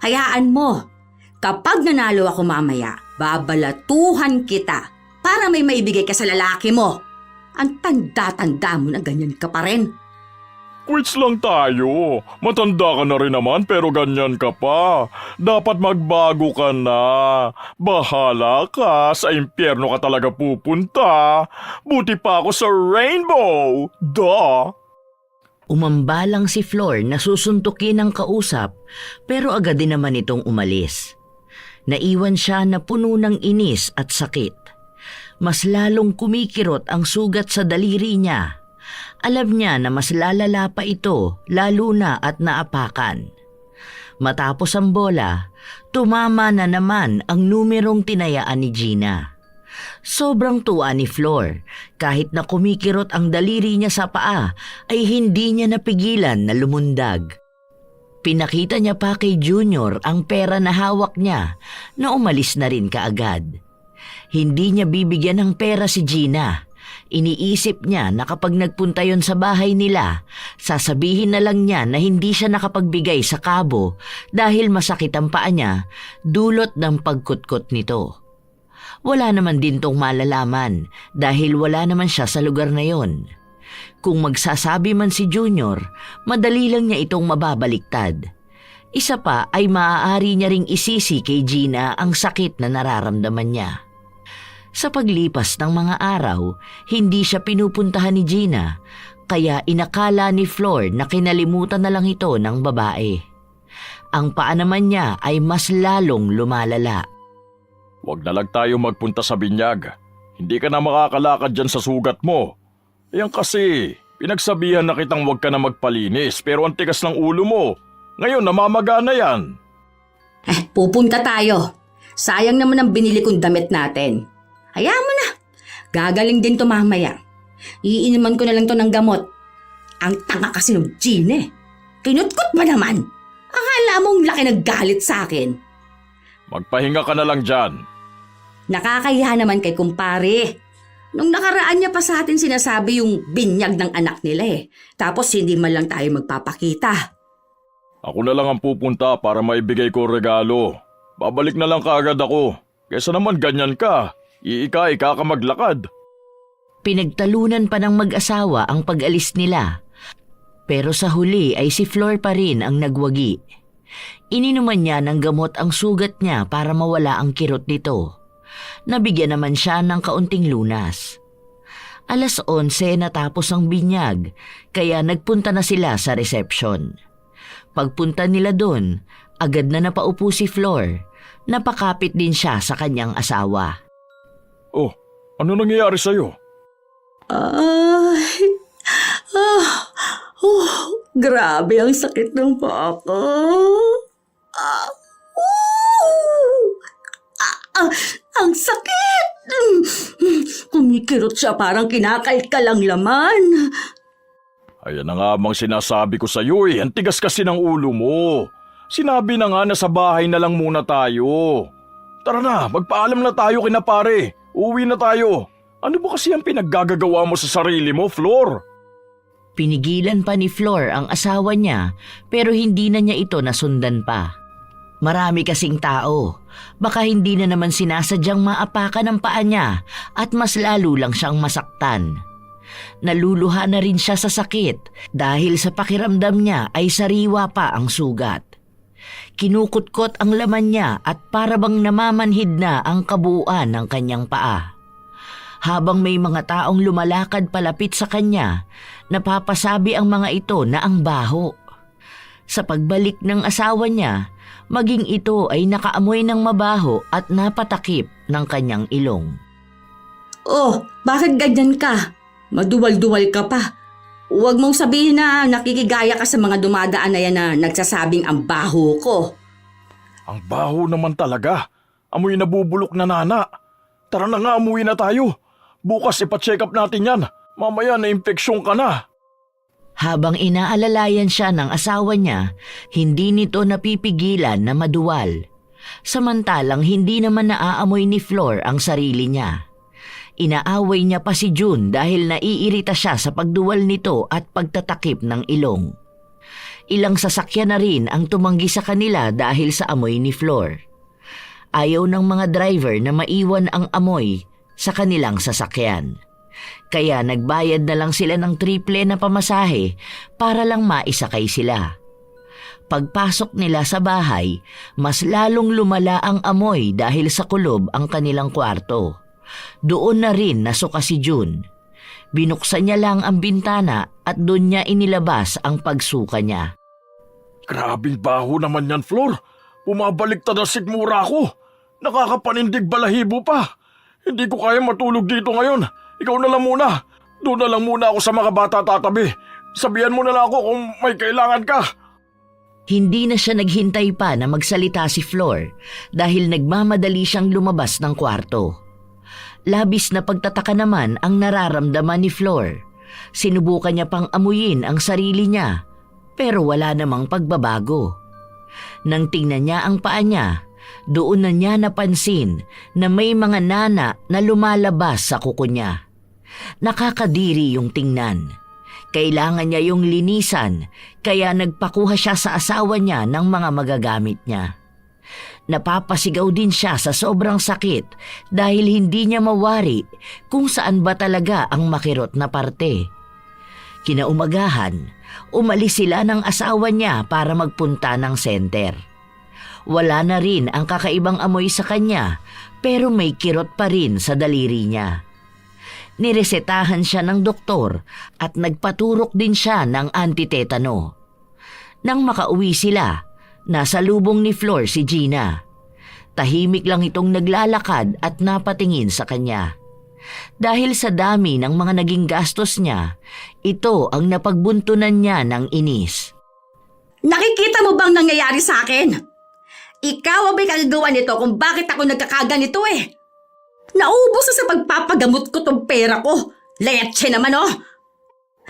Hayaan mo, kapag nanalo ako mamaya, babalatuhan kita para may maibigay ka sa lalaki mo. Ang tanda-tanda mo na ganyan ka pa rin. Quits lang tayo. Matanda ka na rin naman pero ganyan ka pa. Dapat magbago ka na. Bahala ka. Sa impyerno ka talaga pupunta. Buti pa ako sa rainbow. Duh! Umambalang si Flor na susuntukin ng kausap pero agad din naman itong umalis. Naiwan siya na puno ng inis at sakit. Mas lalong kumikirot ang sugat sa daliri niya. Alam niya na mas lalala pa ito lalo na at naapakan. Matapos ang bola, tumama na naman ang numerong tinayaan ni Gina. Sobrang tuwa ni Flor. Kahit na kumikirot ang daliri niya sa paa, ay hindi niya napigilan na lumundag. Pinakita niya pa kay Junior ang pera na hawak niya na umalis na rin kaagad. Hindi niya bibigyan ng pera si Gina. Iniisip niya na kapag nagpunta yon sa bahay nila, sasabihin na lang niya na hindi siya nakapagbigay sa kabo dahil masakit ang paa niya dulot ng pagkutkot nito. Wala naman din tong malalaman dahil wala naman siya sa lugar na yon. Kung magsasabi man si Junior, madali lang niya itong mababaliktad. Isa pa ay maaari niya ring isisi kay Gina ang sakit na nararamdaman niya. Sa paglipas ng mga araw, hindi siya pinupuntahan ni Gina, kaya inakala ni Flor na kinalimutan na lang ito ng babae. Ang paa naman niya ay mas lalong lumalala. Huwag na lang tayo magpunta sa binyag. Hindi ka na makakalakad dyan sa sugat mo. Yan kasi, pinagsabihan na kitang huwag ka na magpalinis pero ang tigas ng ulo mo. Ngayon namamaga na yan. Pupunta tayo. Sayang naman ang binili kong damit natin. Hayaan mo na. Gagaling din to mamaya. Iinuman ko na lang to ng gamot. Ang tanga kasi ng Gina. Kinutkot ba naman? Akala mong laki naggalit sa akin. Magpahinga ka na lang dyan. Nakakahiya naman kay kumpare. Nung nakaraan niya pa sa atin sinasabi yung binyag ng anak nila eh. Tapos hindi man lang tayo magpapakita. Ako na lang ang pupunta para maibigay ko regalo. Babalik na lang kaagad ako. Kesa naman ganyan ka. Iika-ika ka maglakad. Pinagtalunan pa ng mag-asawa ang pag-alis nila. Pero sa huli ay si Flor pa rin ang nagwagi. Ininuman niya ng gamot ang sugat niya para mawala ang kirot nito. Nabigyan naman siya ng kaunting lunas. 11:00 natapos ang binyag, kaya nagpunta na sila sa reception. Pagpunta nila doon, agad na napaupo si Flor. Napakapit din siya sa kanyang asawa. Oh, ano nangyayari sa'yo? Grabe ang sakit ng paa ko. Ang sakit! Kumikirot siya parang kinakalkal ang laman. Ayan na nga bang sinasabi ko sa'yo eh. Ang tigas kasi ng ulo mo. Sinabi na nga na sa bahay na lang muna tayo. Tara na, magpaalam na tayo kina pare. Uwi na tayo. Ano ba kasi ang pinaggagawa mo sa sarili mo, Flor? Pinigilan pa ni Flor ang asawa niya pero hindi na niya ito nasundan pa. Marami kasing tao. Baka hindi na naman sinasadyang maapakan ang paa niya at mas lalo lang siyang masaktan. Naluluha na rin siya sa sakit dahil sa pakiramdam niya ay sariwa pa ang sugat. Kinukutkot ang laman niya at parabang namamanhid na ang kabuuan ng kanyang paa. Habang may mga taong lumalakad palapit sa kanya, napapasabi ang mga ito na ang baho. Sa pagbalik ng asawa niya, maging ito ay nakaamoy ng mabaho at napatakip ng kanyang ilong. Oh, bakit ganyan ka? Maduwal-duwal ka pa. Huwag mong sabihin na nakikigaya ka sa mga dumadaan na yan na nagsasabing ang baho ko. Ang baho naman talaga. Amoy nabubulok na nana. Tara na nga, umuwi na tayo. Bukas ipa-check up natin yan. Mamaya na-infeksyon ka na. Habang inaalalayan siya ng asawa niya, hindi nito napipigilan na maduwal. Samantalang hindi naman naaamoy ni Flor ang sarili niya. Inaaway niya pa si June dahil naiirita siya sa pagduwal nito at pagtatakip ng ilong. Ilang sasakyan na rin ang tumanggi sa kanila dahil sa amoy ni Flor. Ayaw ng mga driver na maiwan ang amoy sa kanilang sasakyan. Kaya nagbayad na lang sila ng triple na pamasahe para lang maisakay sila. Pagpasok nila sa bahay, mas lalong lumala ang amoy dahil sa kulob ang kanilang kwarto. Doon na rin nasuka si June. Binuksan niya lang ang bintana at doon niya inilabas ang pagsuka niya. Grabing baho naman yan, Flor. Bumabaliktad ang sigmura ko. Nakakapanindig balahibo pa. Hindi ko kaya matulog dito ngayon. Ikaw na lang muna. Doon na lang muna ako sa mga bata tatabi. Sabihan mo na lang ako kung may kailangan ka. Hindi na siya naghintay pa na magsalita si Flor dahil nagmamadali siyang lumabas ng kwarto. Labis na pagtataka naman ang nararamdaman ni Flor. Sinubukan niya pang amuyin ang sarili niya pero wala namang pagbabago. Nang tingnan niya ang paa niya, doon na niya napansin na may mga nana na lumalabas sa kuko niya. Nakakadiri yung tingnan. Kailangan niya yung linisan kaya nagpakuha siya sa asawa niya ng mga magagamit niya. Napapasigaw din siya sa sobrang sakit dahil hindi niya mawari kung saan ba talaga ang makirot na parte. Kinaumagahan, umalis sila ng asawa niya para magpunta ng center. Wala na rin ang kakaibang amoy sa kanya pero may kirot pa rin sa daliri niya. Niresetahan siya ng doktor at nagpaturok din siya ng antitetano. Nang makauwi sila, nasa lubong ni Flor si Gina. Tahimik lang itong naglalakad at napatingin sa kanya. Dahil sa dami ng mga naging gastos niya, ito ang napagbuntunan niya ng inis. Nakikita mo bang nangyayari sa akin? Ikaw ang may kagagawa nito kung bakit ako nagkakaganito eh. Naubos na sa pagpapagamot ko tong pera ko. Leche naman oh.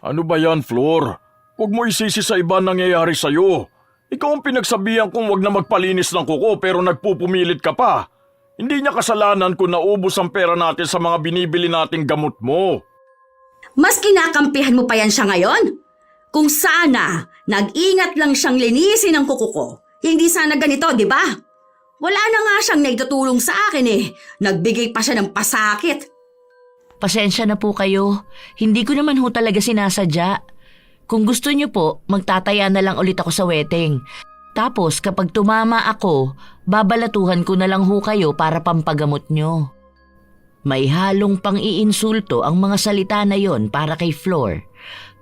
Ano ba yan, Flor? Huwag mo isisi sa iba nangyayari sa'yo. Ikaw ang pinagsabihan kong wag na magpalinis ng kuko pero nagpupumilit ka pa. Hindi niya kasalanan kung naubos ang pera natin sa mga binibili nating gamot mo. Mas kinakampihan mo pa yan siya ngayon? Kung sana, nag-ingat lang siyang linisin ang kuko ko. Hindi sana ganito, di ba? Wala na nga siyang naitutulong sa akin eh. Nagbigay pa siya ng pasakit. Pasensya na po kayo. Hindi ko naman ho talaga sinasadya. Kung gusto niyo po, magtataya na lang ulit ako sa wedding. Tapos kapag tumama ako, babalatuhan ko na lang ho kayo para pampagamot niyo. May halong pang-iinsulto ang mga salita na yon para kay Flor.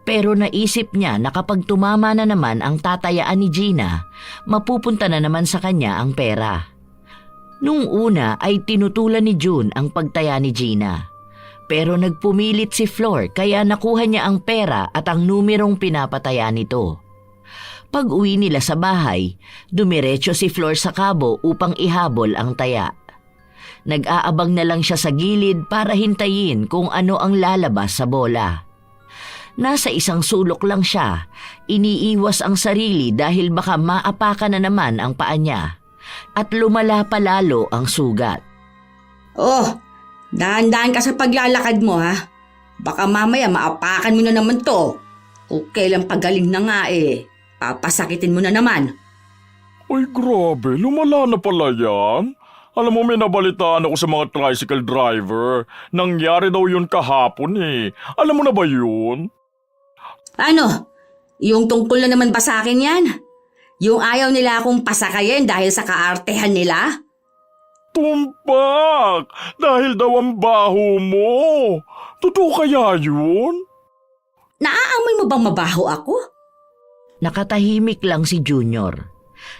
Pero naisip niya na kapag tumama na naman ang tatayaan ni Gina, mapupunta na naman sa kanya ang pera. Nung una ay tinutulan ni June ang pagtaya ni Gina. Pero nagpumilit si Flor kaya nakuha niya ang pera at ang numerong pinapataya nito. Pag uwi nila sa bahay, dumiretso si Flor sa kabo upang ihabol ang taya. Nag-aabang na lang siya sa gilid para hintayin kung ano ang lalabas sa bola. Nasa isang sulok lang siya, iniiwas ang sarili dahil baka maapakan na naman ang paa niya at lumala pa lalo ang sugat. Oh, dahan-dahan ka sa paglalakad mo ha. Baka mamaya maapakan mo na naman to. Kung kailan pagaling na nga eh, papasakitin mo na naman. Ay grabe, lumala na pala yan. Alam mo, may nabalitaan ako sa mga tricycle driver. Nangyari daw yun kahapon eh. Alam mo na ba yun? Ano? Yung tungkol na naman ba sa akin yan? Yung ayaw nila akong pasakayin dahil sa kaartehan nila? Tumpak! Dahil daw ang baho mo. Totoo kaya yun? Naaamoy mo bang mabaho ako? Nakatahimik lang si Junior.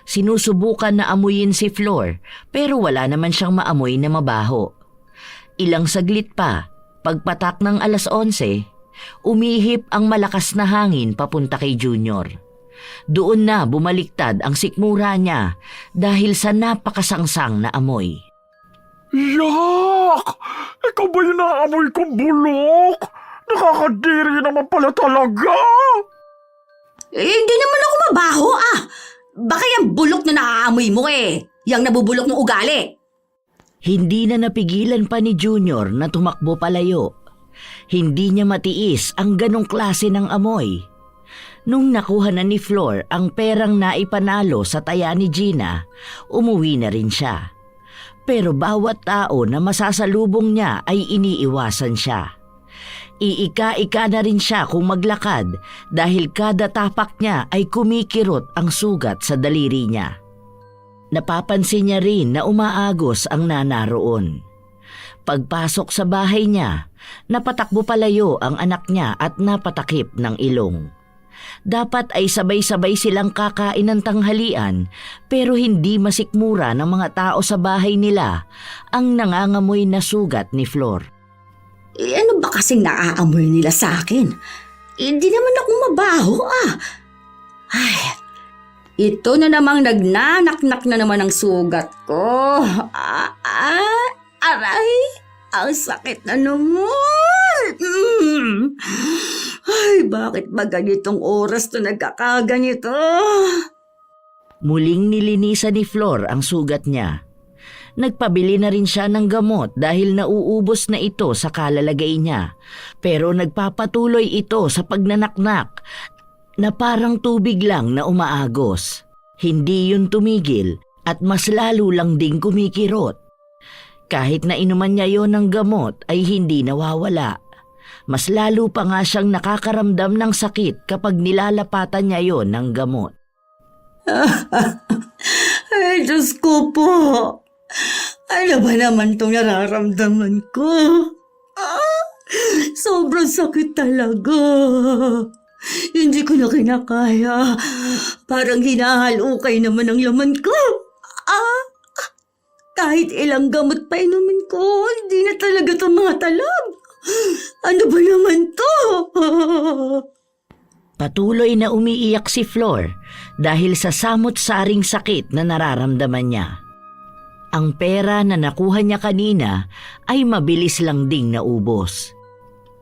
Sinusubukan na amuyin si Flor pero wala naman siyang maamoy na mabaho. Ilang saglit pa, pagpatak ng 11:00, umihip ang malakas na hangin papunta kay Junior. Doon na bumaliktad ang sikmura niya dahil sa napakasangsang na amoy. Yak! Ikaw ba yung naamoy kong bulok? Nakakadiri naman pala talaga! Hindi naman ako mabaho Baka yung bulok na naaamoy mo Yang nabubulok ng ugali. Hindi na napigilan pa ni Junior na tumakbo palayo. Hindi niya matiis ang ganong klase ng amoy. Nung nakuha na ni Flor ang perang naipanalo sa taya ni Gina, umuwi na rin siya. Pero bawat tao na masasalubong niya ay iniiwasan siya. Iika-ika na rin siya kung maglakad dahil kada tapak niya ay kumikirot ang sugat sa daliri niya. Napapansin niya rin na umaagos ang nanaroon. Pagpasok sa bahay niya, napatakbo palayo ang anak niya at napatakip ng ilong. Dapat ay sabay-sabay silang kakain ng tanghalian pero hindi masikmura ng mga tao sa bahay nila ang nangangamoy na sugat ni Flor. Ano ba kasing naaamoy nila sa akin? Hindi naman ako mabaho Ay, ito na namang nagnanaknak na naman ang sugat ko. Aray, ang sakit na naman. Ay, bakit ba ganitong oras to nagkakaganito? Muling nilinisan ni Flor ang sugat niya. Nagpabili na rin siya ng gamot dahil nauubos na ito sa kalalagay niya. Pero nagpapatuloy ito sa pagnanaknak na parang tubig lang na umaagos. Hindi yun tumigil at mas lalo lang ding kumikirot. Kahit na inuman niya yon ng gamot ay hindi nawawala. Mas lalo pa nga siyang nakakaramdam ng sakit kapag nilalapatan niya yon ng gamot. Ay, Diyos ko po. Ano ba naman itong nararamdaman ko? Sobrang sakit talaga. Hindi ko na kinakaya. Parang hinahalukay naman ang laman ko. Kahit ilang gamot pa inumin ko, hindi na talaga tumatalab. Ano ba naman to? Patuloy na umiiyak si Flor dahil sa samot-saring sakit na nararamdaman niya. Ang pera na nakuha niya kanina ay mabilis lang ding naubos.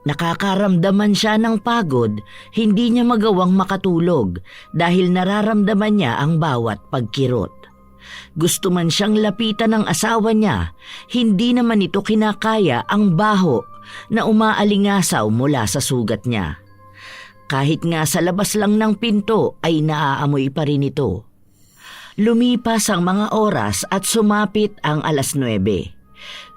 Nakakaramdaman siya ng pagod, hindi niya magawang makatulog dahil nararamdaman niya ang bawat pagkirot. Gusto man siyang lapitan ng asawa niya, hindi naman ito kinakaya ang baho na umaalingasaw mula sa sugat niya. Kahit nga sa labas lang ng pinto ay naaamoy pa rin ito. Lumipas ang mga oras at sumapit ang 9:00.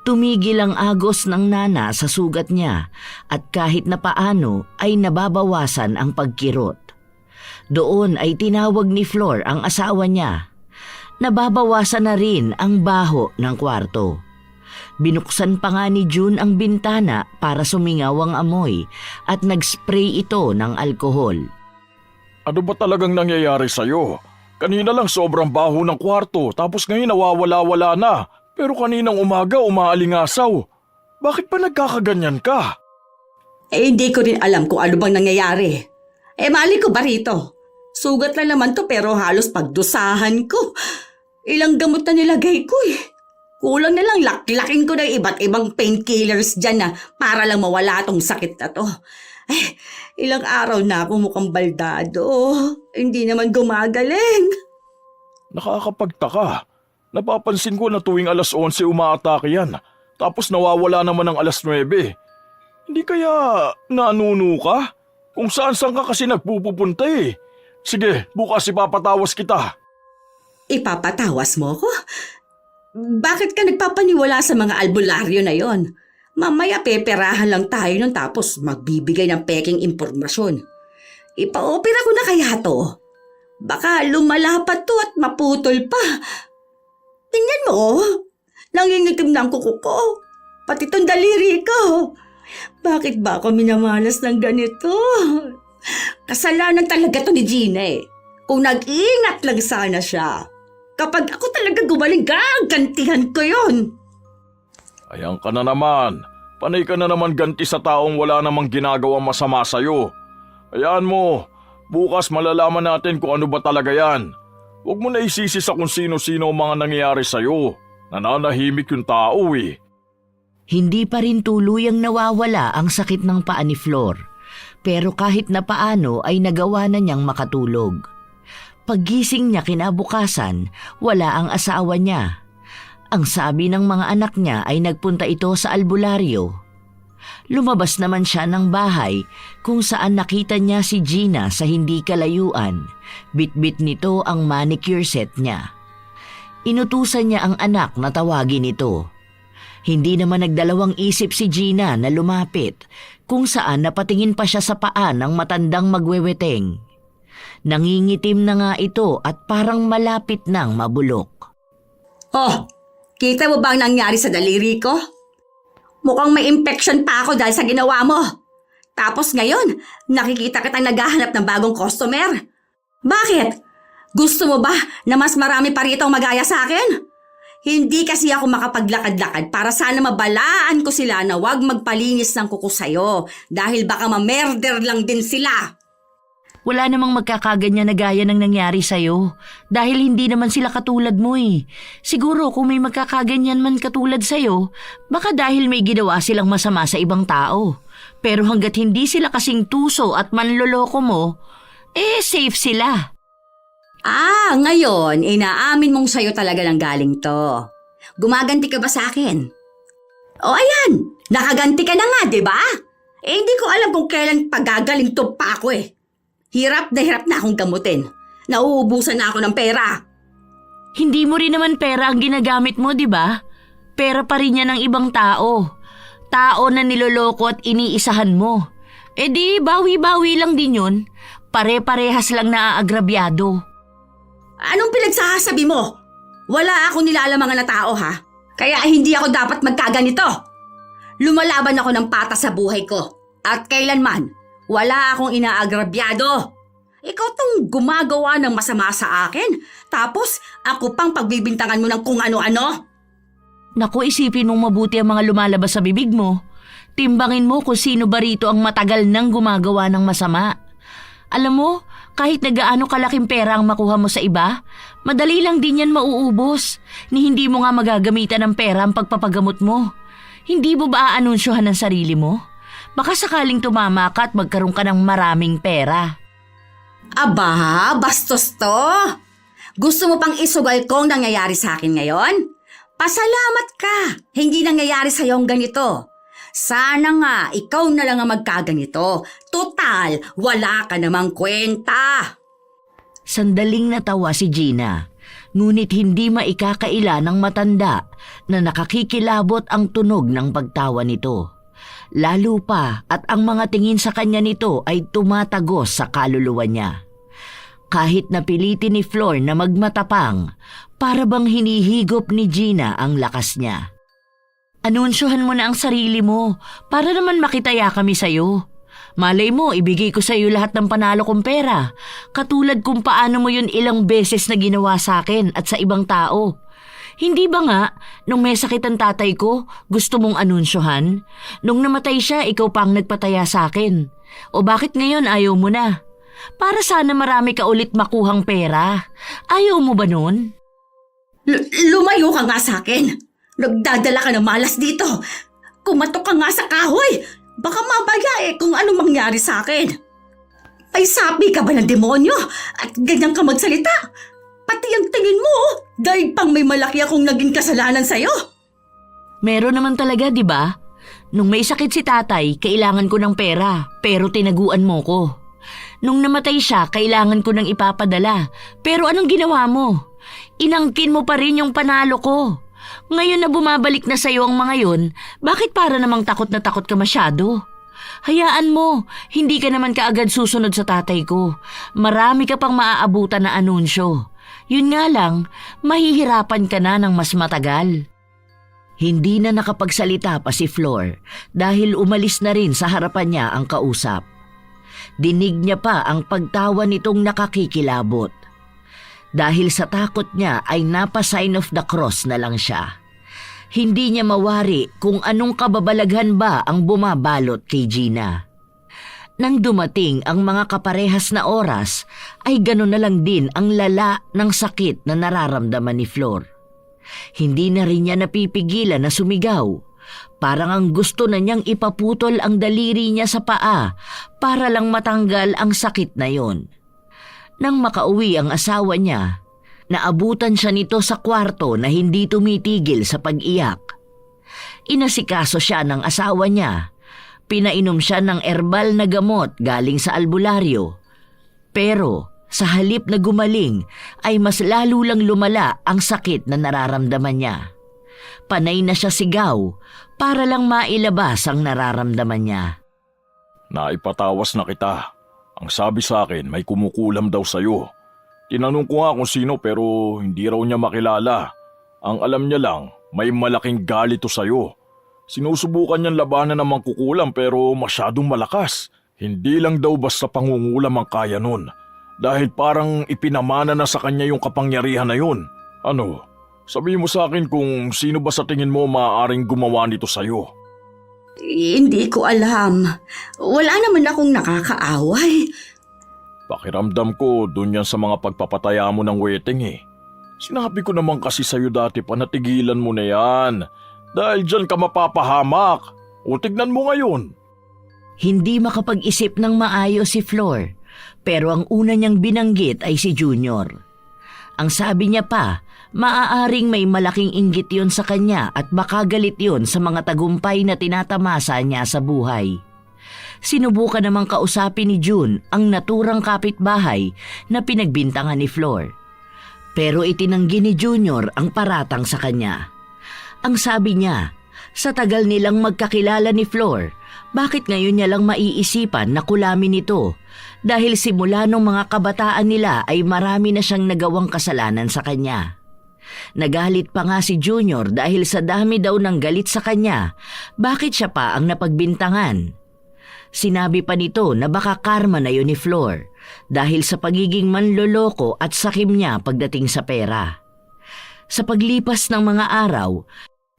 Tumigil ang agos ng nana sa sugat niya at kahit na paano ay nababawasan ang pagkirot. Doon ay tinawag ni Flor ang asawa niya. Nababawasan na rin ang baho ng kwarto. Binuksan pa nga ni June ang bintana para sumingaw ang amoy at nag-spray ito ng alkohol. Ano ba talagang nangyayari sa'yo? Kanina lang sobrang baho ng kwarto tapos ngayon nawawala-wala na. Pero kaninang umaga umaalingasaw. Bakit pa nagkakaganyan ka? Hindi ko rin alam kung ano bang nangyayari. Mali ko ba rito? Sugat lang naman to pero halos pagdusahan ko. Ilang gamot na nilagay ko Kulang na lang laklakin ko ng iba't ibang painkillers dyan para lang mawala tong sakit na to. Ilang araw na ako mukhang baldado. Hindi naman gumagaling. Nakakapagtaka. Napapansin ko na tuwing 11:00 umaatake yan. Tapos nawawala naman ng 9:00. Hindi kaya nanuno ka? Kung saan-saan ka kasi nagpupunta Sige, bukas ipapatawas kita. Ipapatawas mo ko? Bakit ka nagpapaniwala sa mga albularyo na yon? Mamaya peperahan lang tayo nun tapos magbibigay ng peking impormasyon. Ipa-opera ko na kaya to? Baka lumalapat to at maputol pa. Tingnan mo, nangingitim na ang kuko ko. Pati tong daliri ko. Bakit ba ako minamalas ng ganito? Kasalanan talaga to ni Gina Kung nag-ingat lang sana siya. Kapag ako talaga gumaling, gagantihan ko yon. Ayan ka na naman. Panay ka na naman ganti sa taong wala namang ginagawang masama sa'yo. Ayan mo, bukas malalaman natin kung ano ba talaga yan. Huwag mo na isisi sa kung sino-sino ang mga nangyayari sa'yo. Nananahimik yung tao Hindi pa rin tuluyang nawawala ang sakit ng paa ni Flor. pero kahit na paano ay nagawa na niyang makatulog. Paggising niya kinabukasan, wala ang asawa niya. Ang sabi ng mga anak niya ay nagpunta ito sa albularyo. Lumabas naman siya ng bahay kung saan nakita niya si Gina sa hindi kalayuan. Bitbit nito ang manicure set niya. Inutusan niya ang anak na tawagin ito. Hindi naman nagdalawang isip si Gina na lumapit kung saan napatingin pa siya sa paa ng matandang magweweteng. Nangingitim na nga ito at parang malapit nang mabulok. Oh, kita mo ba ang nangyari sa daliri ko? Mukhang may infection pa ako dahil sa ginawa mo. Tapos ngayon, nakikita kitang naghahanap ng bagong customer. Bakit? Gusto mo ba na mas marami pa rito ang magaya sa akin? Hindi kasi ako makapaglakad-lakad para sana mabalaan ko sila na huwag magpalinis ng kuko sa'yo dahil baka ma-murder lang din sila. Wala namang magkakaganyan na gaya ng nangyari sa'yo dahil hindi naman sila katulad mo eh. Siguro kung may magkakaganyan man katulad sa'yo, baka dahil may ginawa silang masama sa ibang tao. Pero hanggat hindi sila kasing tuso at manloloko mo, safe sila. Ngayon, inaamin mong sa'yo talaga ng galing to. Gumaganti ka ba sa akin? O ayan, nakaganti ka na nga, di ba? Hindi ko alam kung kailan pagagaling to pa ako eh. Hirap na akong gamutin. Nauubusan na ako ng pera. Hindi mo rin naman pera ang ginagamit mo, di ba? Pera pa rin yan ng ibang tao. Tao na niloloko at iniisahan mo. Di bawi-bawi lang din yun. Pare-parehas lang naaagrabyado. Anong pinagsasabi mo? Wala akong nilalamangan na tao ha. Kaya hindi ako dapat magkaganito. Lumalaban ako ng patas sa buhay ko. At kailanman, wala akong inaagrabyado. Ikaw tong gumagawa ng masama sa akin. Tapos ako pang pagbibintangan mo ng kung ano-ano. Naku, isipin mong mabuti ang mga lumalabas sa bibig mo. Timbangin mo kung sino ba rito ang matagal nang gumagawa ng masama. Alam mo, kahit na gaano kalaking pera ang makuha mo sa iba, madali lang din yan mauubos. Ni hindi mo nga magagamitan ng pera ang pagpapagamot mo. Hindi mo ba aanunsyohan ng sarili mo? Baka sakaling tumama ka at magkaroon ka ng maraming pera. Aba, bastos to. Gusto mo pang isugal ko ang nangyayari sa akin ngayon? Pasalamat ka, hindi nangyayari sa'yo ang ganito. Sana nga, ikaw na lang ang magkaganito. Total, wala ka namang kwenta. Sandaling natawa si Gina, ngunit hindi maikakaila ng matanda na nakakikilabot ang tunog ng pagtawa nito. Lalo pa at ang mga tingin sa kanya nito ay tumatagos sa kaluluwa niya. Kahit napilitin ni Flor na magmatapang, para bang hinihigop ni Gina ang lakas niya. Anunsyohan mo na ang sarili mo para naman makitaya kami sa'yo. Malay mo, ibigay ko sa'yo lahat ng panalo kong pera. Katulad kung paano mo yun ilang beses na ginawa sa akin at sa ibang tao. Hindi ba nga, nung may sakit ang tatay ko, gusto mong anunsyohan? Nung namatay siya, ikaw pa ang nagpataya sa akin. O bakit ngayon ayaw mo na? Para sana marami ka ulit makuhang pera. Ayaw mo ba nun? Lumayo ka nga sa akin. Nagdadala ka ng malas dito. Kumatok ka nga sa kahoy. Baka mabaya kung anong mangyari sa akin. Ay sabi ka ba ng demonyo? At ganyan ka magsalita? Pati ang tingin mo, dahil pang may malaki akong naging kasalanan sa'yo. Meron naman talaga, di ba? Nung may sakit si tatay, kailangan ko ng pera, pero tinaguan mo ko. Nung namatay siya, kailangan ko ng ipapadala, pero anong ginawa mo? Inangkin mo pa rin yung panalo ko. Ngayon na bumabalik na sa'yo ang mga yun, bakit para namang takot na takot ka masyado? Hayaan mo, hindi ka naman kaagad susunod sa tatay ko. Marami ka pang maaabutan na anunsyo. Yun nga lang, mahihirapan ka na ng mas matagal. Hindi na nakapagsalita pa si Flor dahil umalis na rin sa harapan niya ang kausap. Dinig niya pa ang pagtawa nitong nakakikilabot. Dahil sa takot niya ay napa-sign of the cross na lang siya. Hindi niya mawari kung anong kababalaghan ba ang bumabalot kay Gina. Nang dumating ang mga kaparehas na oras, ay gano'n na lang din ang lala ng sakit na nararamdaman ni Flor. Hindi na rin niya napipigilan na sumigaw. Parang ang gusto na niyang ipaputol ang daliri niya sa paa para lang matanggal ang sakit na yon. Nang makauwi ang asawa niya, naabutan siya nito sa kwarto na hindi tumitigil sa pag-iyak. Inasikaso siya ng asawa niya. Pinainom siya ng erbal na gamot galing sa albularyo. Pero sa halip na gumaling ay mas lalo lang lumala ang sakit na nararamdaman niya. Panay na siya sigaw para lang mailabas ang nararamdaman niya. Naipatawas na kita. Ang sabi sa akin, may kumukulam daw sa'yo. Tinanong ko nga kung sino pero hindi raw niya makilala. Ang alam niya lang, may malaking galito sa'yo. Sinusubukan niyang labanan ng mangkukulam pero masyadong malakas. Hindi lang daw basta pangungulam ang kaya nun. Dahil parang ipinamana na sa kanya yung kapangyarihan na yun. Ano, sabihin mo sa akin kung sino ba sa tingin mo maaaring gumawa nito sa'yo? Hindi ko alam. Wala naman akong nakakaaway. Pakiramdam ko dun yan sa mga pagpapataya mo ng weteng eh. Sinabi ko naman kasi sa'yo dati pa natigilan mo na yan. Dahil dyan ka mapapahamak. O tignan mo ngayon. Hindi makapag-isip ng maayos si Flor, pero ang una niyang binanggit ay si Junior. Ang sabi niya pa, maaaring may malaking inggit yon sa kanya at baka galit yon sa mga tagumpay na tinatamasa niya sa buhay. Sinubukan namang kausapin ni June ang naturang kapitbahay na pinagbintangan ni Flor. Pero itinanggi ni Junior ang paratang sa kanya. Ang sabi niya, sa tagal nilang magkakilala ni Flor, bakit ngayon niya lang maiisipan na kulamin ito? Dahil simula nung mga kabataan nila ay marami na siyang nagawang kasalanan sa kanya. Nagalit pa nga si Junior dahil sa dami daw ng galit sa kanya, bakit siya pa ang napagbintangan? Sinabi pa nito na baka karma na yun ni Flor dahil sa pagiging manloloko at sakim niya pagdating sa pera. Sa paglipas ng mga araw,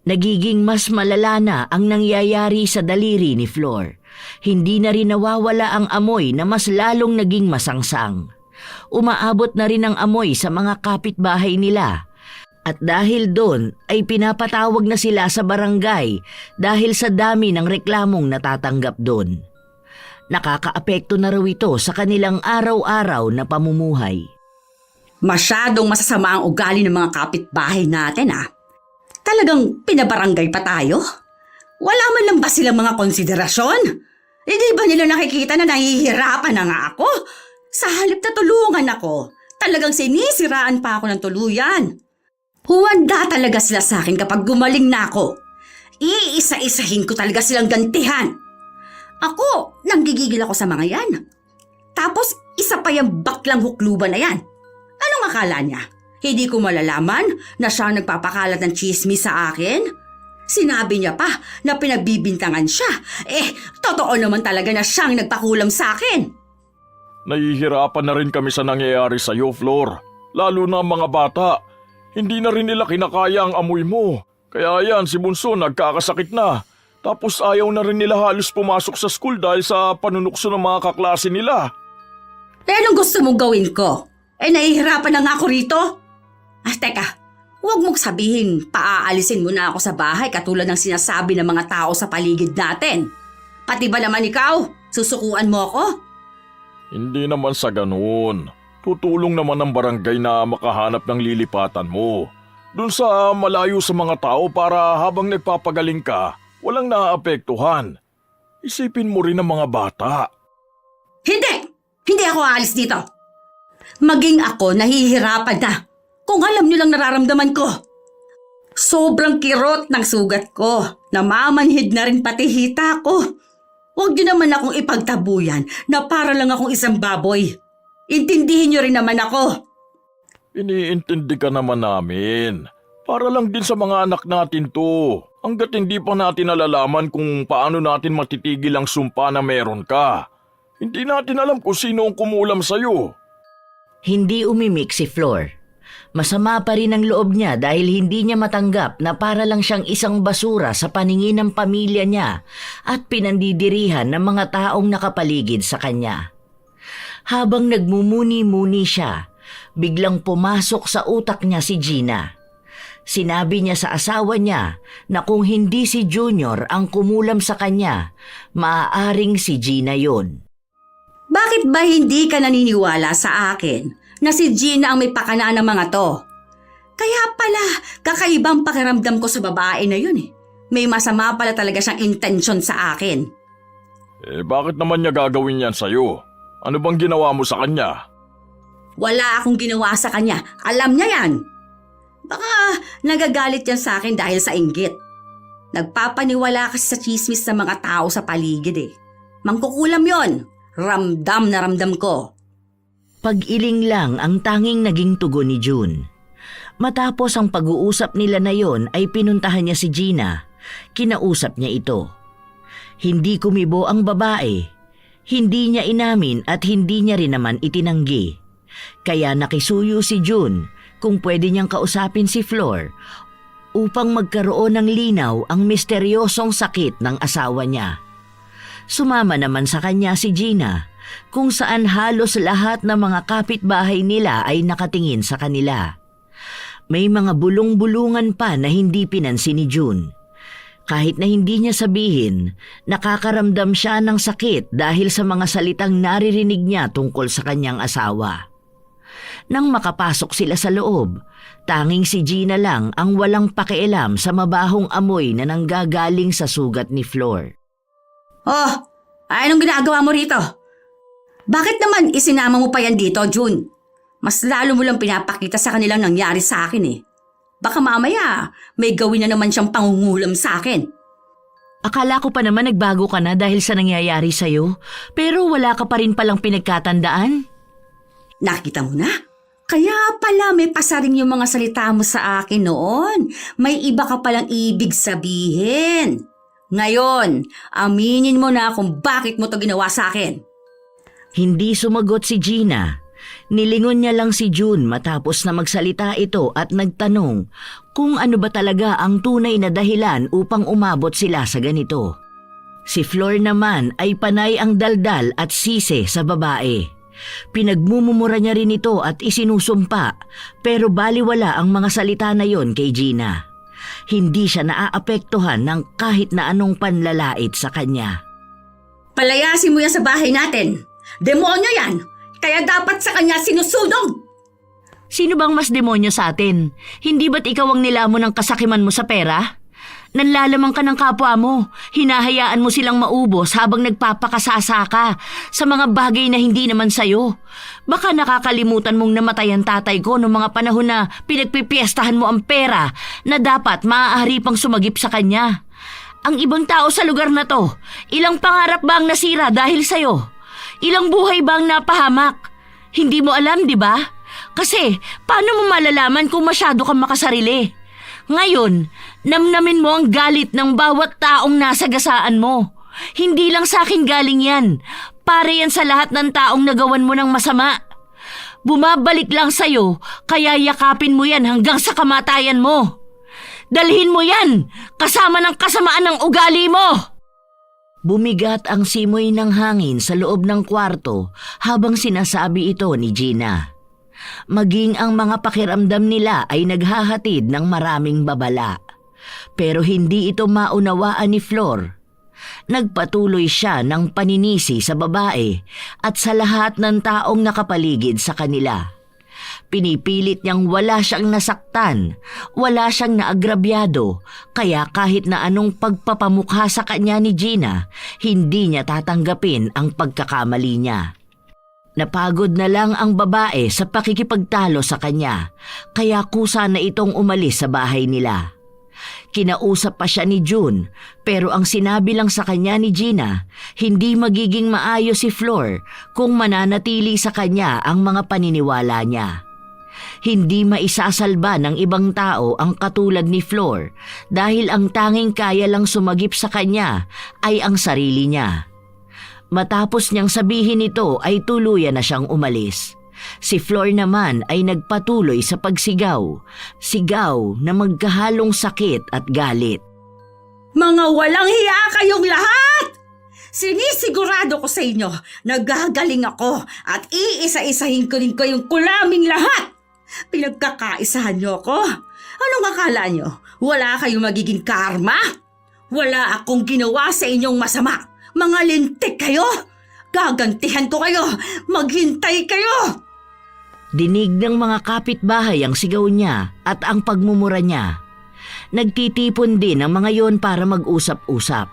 nagiging mas malala na ang nangyayari sa daliri ni Flor. Hindi na rin nawawala ang amoy na mas lalong naging masangsang. Umaabot na rin ang amoy sa mga kapitbahay nila. At dahil doon ay pinapatawag na sila sa barangay dahil sa dami ng reklamong natatanggap doon. Nakakaapekto na raw ito sa kanilang araw-araw na pamumuhay. Masyadong masasama ang ugali ng mga kapitbahay natin Talagang pinabarangay pa tayo? Wala man lang ba silang mga konsiderasyon? Hindi ba nila nakikita na nahihirapan na nga ako? Sa halip na tulungan ako, talagang sinisiraan pa ako ng tuluyan. Huwanda talaga sila sa akin kapag gumaling na ako. Iisa-isahin ko talaga silang gantihan. Ako, nanggigigil ako sa mga yan. Tapos, isa pa yung baklang hukluban na yan. Anong akala niya? Hindi ko malalaman na siya ang nagpapakalat ng chismis sa akin? Sinabi niya pa na pinagbibintangan siya. Totoo naman talaga na siyang nagpakulam sa akin. Nahihirapan na rin kami sa nangyayari sa'yo, Flor. Lalo na ang mga bata. Hindi na rin nila kinakaya ang amoy mo. Kaya yan, si Bunso nagkakasakit na. Tapos ayaw na rin nila halos pumasok sa school dahil sa panunukso ng mga kaklase nila. Anong gusto mong gawin ko? Nahihirapan na nga ako rito. Teka, huwag mong sabihin paaalisin mo na ako sa bahay katulad ng sinasabi ng mga tao sa paligid natin. Pati ba naman ikaw? Susukuan mo ako? Hindi naman sa ganun. Tutulong naman ang barangay na makahanap ng lilipatan mo. Doon sa malayo sa mga tao para habang nagpapagaling ka, walang naaapektuhan. Isipin mo rin ang mga bata. Hindi! Hindi ako aalis dito. Maging ako nahihirapan na kung alam niyo lang nararamdaman ko. Sobrang kirot ng sugat ko. Namamanhid na rin pati hita ko. Huwag niyo naman akong ipagtabuyan na para lang akong isang baboy. Intindihin niyo rin naman ako. Iniintindi ka naman namin. Para lang din sa mga anak natin to. Hanggat hindi pa natin nalalaman kung paano natin matitigil ang sumpa na meron ka. Hindi natin alam kung sino ang kumulam sa'yo. Hindi umimik si Flor. Masama pa rin ang loob niya dahil hindi niya matanggap na para lang siyang isang basura sa paningin ng pamilya niya at pinandidirihan ng mga taong nakapaligid sa kanya. Habang nagmumuni-muni siya, biglang pumasok sa utak niya si Gina. Sinabi niya sa asawa niya na kung hindi si Junior ang kumulam sa kanya, maaaring si Gina yon. Bakit ba hindi ka naniniwala sa akin na si Gina ang may pakanaan ng mga to? Kaya pala, kakaibang pakiramdam ko sa babae na yun eh. May masama pala talaga siyang intensyon sa akin. Bakit naman niya gagawin yan sa'yo? Ano bang ginawa mo sa kanya? Wala akong ginawa sa kanya. Alam niya yan. Baka nagagalit yan sa akin dahil sa inggit. Nagpapaniwala kasi sa chismis ng mga tao sa paligid eh. Mangkukulam yon. Ramdam na ramdam ko. Pag-iling lang ang tanging naging tugon ni June. Matapos ang pag-uusap nila na yon ay pinuntahan niya si Gina. Kinausap niya ito. Hindi kumibo ang babae. Hindi niya inamin at hindi niya rin naman itinanggi. Kaya nakisuyo si June kung pwede niyang kausapin si Flor upang magkaroon ng linaw ang misteryosong sakit ng asawa niya. Sumama naman sa kanya si Gina kung saan halos lahat ng mga kapitbahay nila ay nakatingin sa kanila. May mga bulong-bulungan pa na hindi pinansin ni June. Kahit na hindi niya sabihin, nakakaramdam siya ng sakit dahil sa mga salitang naririnig niya tungkol sa kanyang asawa. Nang makapasok sila sa loob, tanging si Gina lang ang walang pakialam sa mabahong amoy na nanggagaling sa sugat ni Flor. Oh, anong ginagawa mo rito? Bakit naman isinama mo pa yan dito, June? Mas lalo mo lang pinapakita sa kanilang nangyari sa akin eh. Baka mamaya may gawin na naman siyang pangungulam sa akin. Akala ko pa naman nagbago ka na dahil sa nangyayari sa'yo, pero wala ka pa rin palang pinagkatandaan. Nakita mo na? Kaya pala may pasaring yung mga salita mo sa akin noon. May iba ka palang ibig sabihin. Ngayon, aminin mo na kung bakit mo to ginawa sa akin. Hindi sumagot si Gina. Nilingon niya lang si June matapos na magsalita ito at nagtanong kung ano ba talaga ang tunay na dahilan upang umabot sila sa ganito. Si Flor naman ay panay ang daldal at sisi sa babae. Pinagmumumura niya rin ito at isinusumpa pero baliwala ang mga salita na yon kay Gina. Hindi siya naaapektuhan ng kahit na anong panlalait sa kanya. Palayasin mo yan sa bahay natin. Demonyo yan! Kaya dapat sa kanya sinusunog! Sino bang mas demonyo sa atin? Hindi ba't ikaw ang nilamon ng kasakiman mo sa pera? Nanlalamang ka ng kapwa mo. Hinahayaan mo silang maubos habang nagpapakasasa ka sa mga bagay na hindi naman sayo. Baka nakakalimutan mong namatay ang tatay ko noong mga panahon na pinagpipiestahan mo ang pera na dapat maaari pang sumagip sa kanya. Ang ibang tao sa lugar na to, ilang pangarap ba ang nasira dahil sayo? Ilang buhay bang napahamak? Hindi mo alam, di ba? Kasi, paano mo malalaman kung masyado kang makasarili? Ngayon, namnamin mo ang galit ng bawat taong nasa gasaan mo. Hindi lang sa akin galing yan. Para yan sa lahat ng taong nagawan mo ng masama. Bumabalik lang sa'yo, kaya yakapin mo yan hanggang sa kamatayan mo. Dalhin mo yan, kasama ng kasamaan ng ugali mo! Bumigat ang simoy ng hangin sa loob ng kwarto habang sinasabi ito ni Gina. Maging ang mga pakiramdam nila ay naghahatid ng maraming babala. Pero hindi ito maunawaan ni Flor. Nagpatuloy siya ng paninisi sa babae at sa lahat ng taong nakapaligid sa kanila. Pinipilit niyang wala siyang nasaktan, wala siyang naagrabyado, kaya kahit na anong pagpapamukha sa kanya ni Gina, hindi niya tatanggapin ang pagkakamali niya. Napagod na lang ang babae sa pakikipagtalo sa kanya, kaya kusa na itong umalis sa bahay nila. Kinausap pa siya ni June, pero ang sinabi lang sa kanya ni Gina, hindi magiging maayos si Flor kung mananatili sa kanya ang mga paniniwala niya. Hindi maisasalba ng ibang tao ang katulad ni Flor dahil ang tanging kaya lang sumagip sa kanya ay ang sarili niya. Matapos niyang sabihin ito ay tuluyan na siyang umalis. Si Flor naman ay nagpatuloy sa pagsigaw, sigaw na magkahalong sakit at galit. Mga walang hiya kayong lahat! Sinisigurado ko sa inyo, nagagaling ako at iisa-isahin ko rin kayong kulaming lahat. Pinagkakaisahan niyo ako. Anong akala nyo? Wala kayong magiging karma? Wala akong ginawa sa inyong masama. Mga lintik kayo! Gagantihan ko kayo! Maghintay kayo! Dinig ng mga kapitbahay ang sigaw niya at ang pagmumura niya. Nagtitipon din ang mga yon para mag-usap-usap.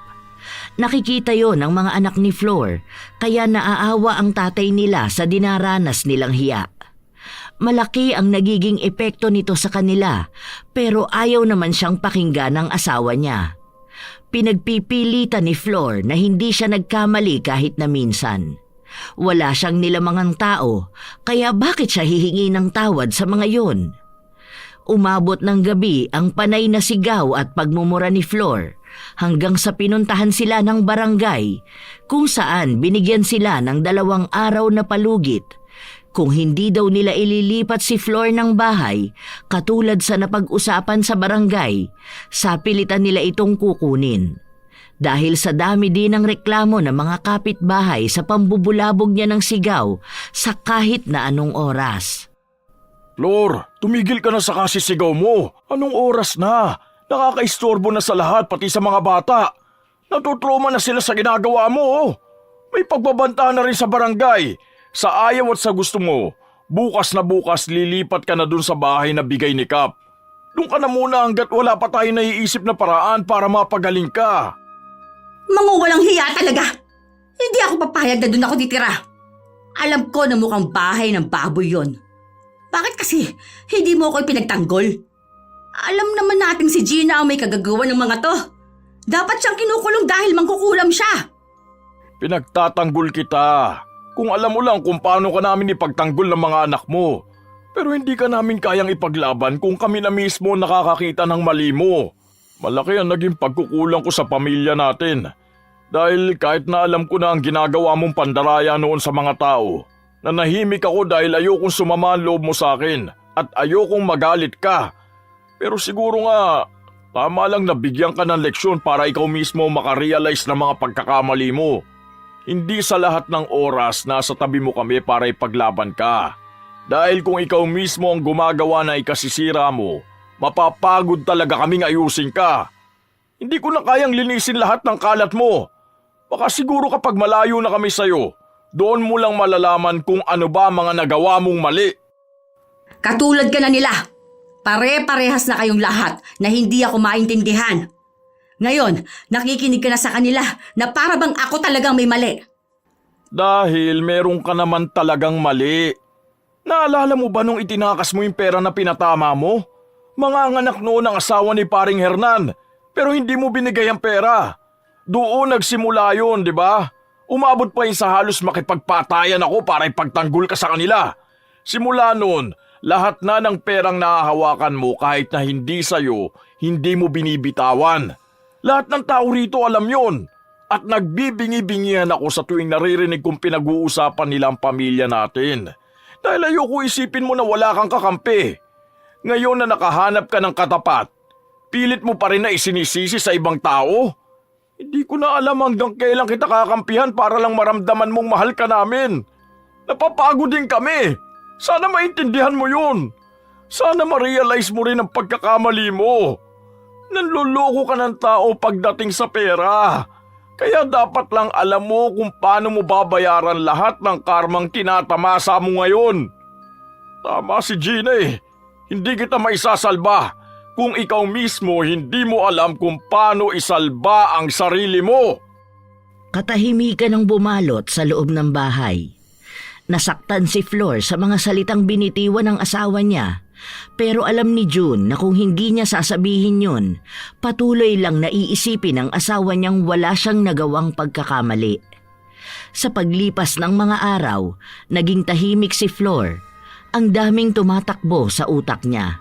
Nakikita yon ng mga anak ni Flor, kaya naaawa ang tatay nila sa dinaranas nilang hiya. Malaki ang nagiging epekto nito sa kanila, pero ayaw naman siyang pakinggan ng asawa niya. Pinagpipilitan ni Flor na hindi siya nagkamali kahit na minsan. Wala siyang nilamangang tao, kaya bakit siya hihingi ng tawad sa mga yon? Umabot ng gabi ang panay na sigaw at pagmumura ni Flor hanggang sa pinuntahan sila ng barangay kung saan binigyan sila ng 2 araw na palugit. Kung hindi daw nila ililipat si Flor ng bahay, katulad sa napag-usapan sa barangay, sapilitan nila itong kukunin. Dahil sa dami din ng reklamo ng mga kapitbahay sa pambubulabog niya ng sigaw sa kahit na anong oras. Flor, tumigil ka na sa kasisigaw mo. Anong oras na? Nakakaistorbo na sa lahat, pati sa mga bata. Natutroma na sila sa ginagawa mo. May pagbabanta na rin sa barangay. Sa ayaw at sa gusto mo, bukas na bukas lilipat ka na dun sa bahay na bigay ni Kap. Doon ka na muna hanggat wala pa tayo naiisip na paraan para mapagaling ka. Mga walang hiya talaga! Hindi ako papayag na doon ako titira. Alam ko na mukhang bahay ng baboy yon. Bakit kasi hindi mo ako pinagtanggol? Alam naman nating si Gina ang may kagagawa ng mga to. Dapat siyang kinukulong dahil mangkukulam siya. Pinagtatanggol kita. Kung alam mo lang kung paano ka namin ipagtanggol ng mga anak mo. Pero hindi ka namin kayang ipaglaban kung kami na mismo nakakakita ng mali mo. Malaki ang naging pagkukulang ko sa pamilya natin. Dahil kahit na alam ko na ang ginagawa mong pandaraya noon sa mga tao, nanahimik ako dahil ayokong sumama ang loob mo sa akin at ayokong magalit ka. Pero siguro nga, tama lang na bigyan ka ng leksyon para ikaw mismo makarealize ng mga pagkakamali mo. Hindi sa lahat ng oras nasa tabi mo kami para ipaglaban ka. Dahil kung ikaw mismo ang gumagawa na ikasisira mo, mapapagod talaga kaming ayusin ka. Hindi ko na kayang linisin lahat ng kalat mo. Baka siguro kapag malayo na kami sa'yo, doon mo lang malalaman kung ano ba mga nagawa mong mali. Katulad ka na nila. Pare-parehas na kayong lahat na hindi ako maintindihan. Ngayon, nakikinig ka na sa kanila na para bang ako talagang may mali. Dahil meron ka naman talagang mali. Naalala mo ba nung itinakas mo yung pera na pinatama mo? Manganganak noon ang asawa ni Paring Hernan, pero hindi mo binigay ang pera. Doon nagsimula yun, di ba? Umabot pa yun sa halos makipagpatayan ako para ipagtanggol ka sa kanila. Simula noon, lahat na ng perang nahahawakan mo kahit na hindi sa'yo, hindi mo binibitawan. Lahat ng tao rito alam yon. At nagbibingi-bingihan ako sa tuwing naririnig kong pinag-uusapan nila ang pamilya natin. Dahil ayoko isipin mo na wala kang kakampi. Ngayon na nakahanap ka ng katapat, pilit mo pa rin na isinisisi sa ibang tao? Hindi ko na alam hanggang kailan kita kakampihan para lang maramdaman mong mahal ka namin. Napapagod din kami. Sana maintindihan mo yun. Sana ma-realize mo rin ang pagkakamali mo. Nanloloko ka ng tao pagdating sa pera. Kaya dapat lang alam mo kung paano mo babayaran lahat ng karmang tinatamasa mo ngayon. Tama si Gina eh. Hindi kita maisasalba kung ikaw mismo hindi mo alam kung paano isalba ang sarili mo. Katahimikan ang bumalot sa loob ng bahay. Nasaktan si Flor sa mga salitang binitiwan ng asawa niya, pero alam ni June na kung hindi niya sasabihin yun, patuloy lang na iisipin ng asawa niyang wala siyang nagawang pagkakamali. Sa paglipas ng mga araw, naging tahimik si Flor. Ang daming tumatakbo sa utak niya.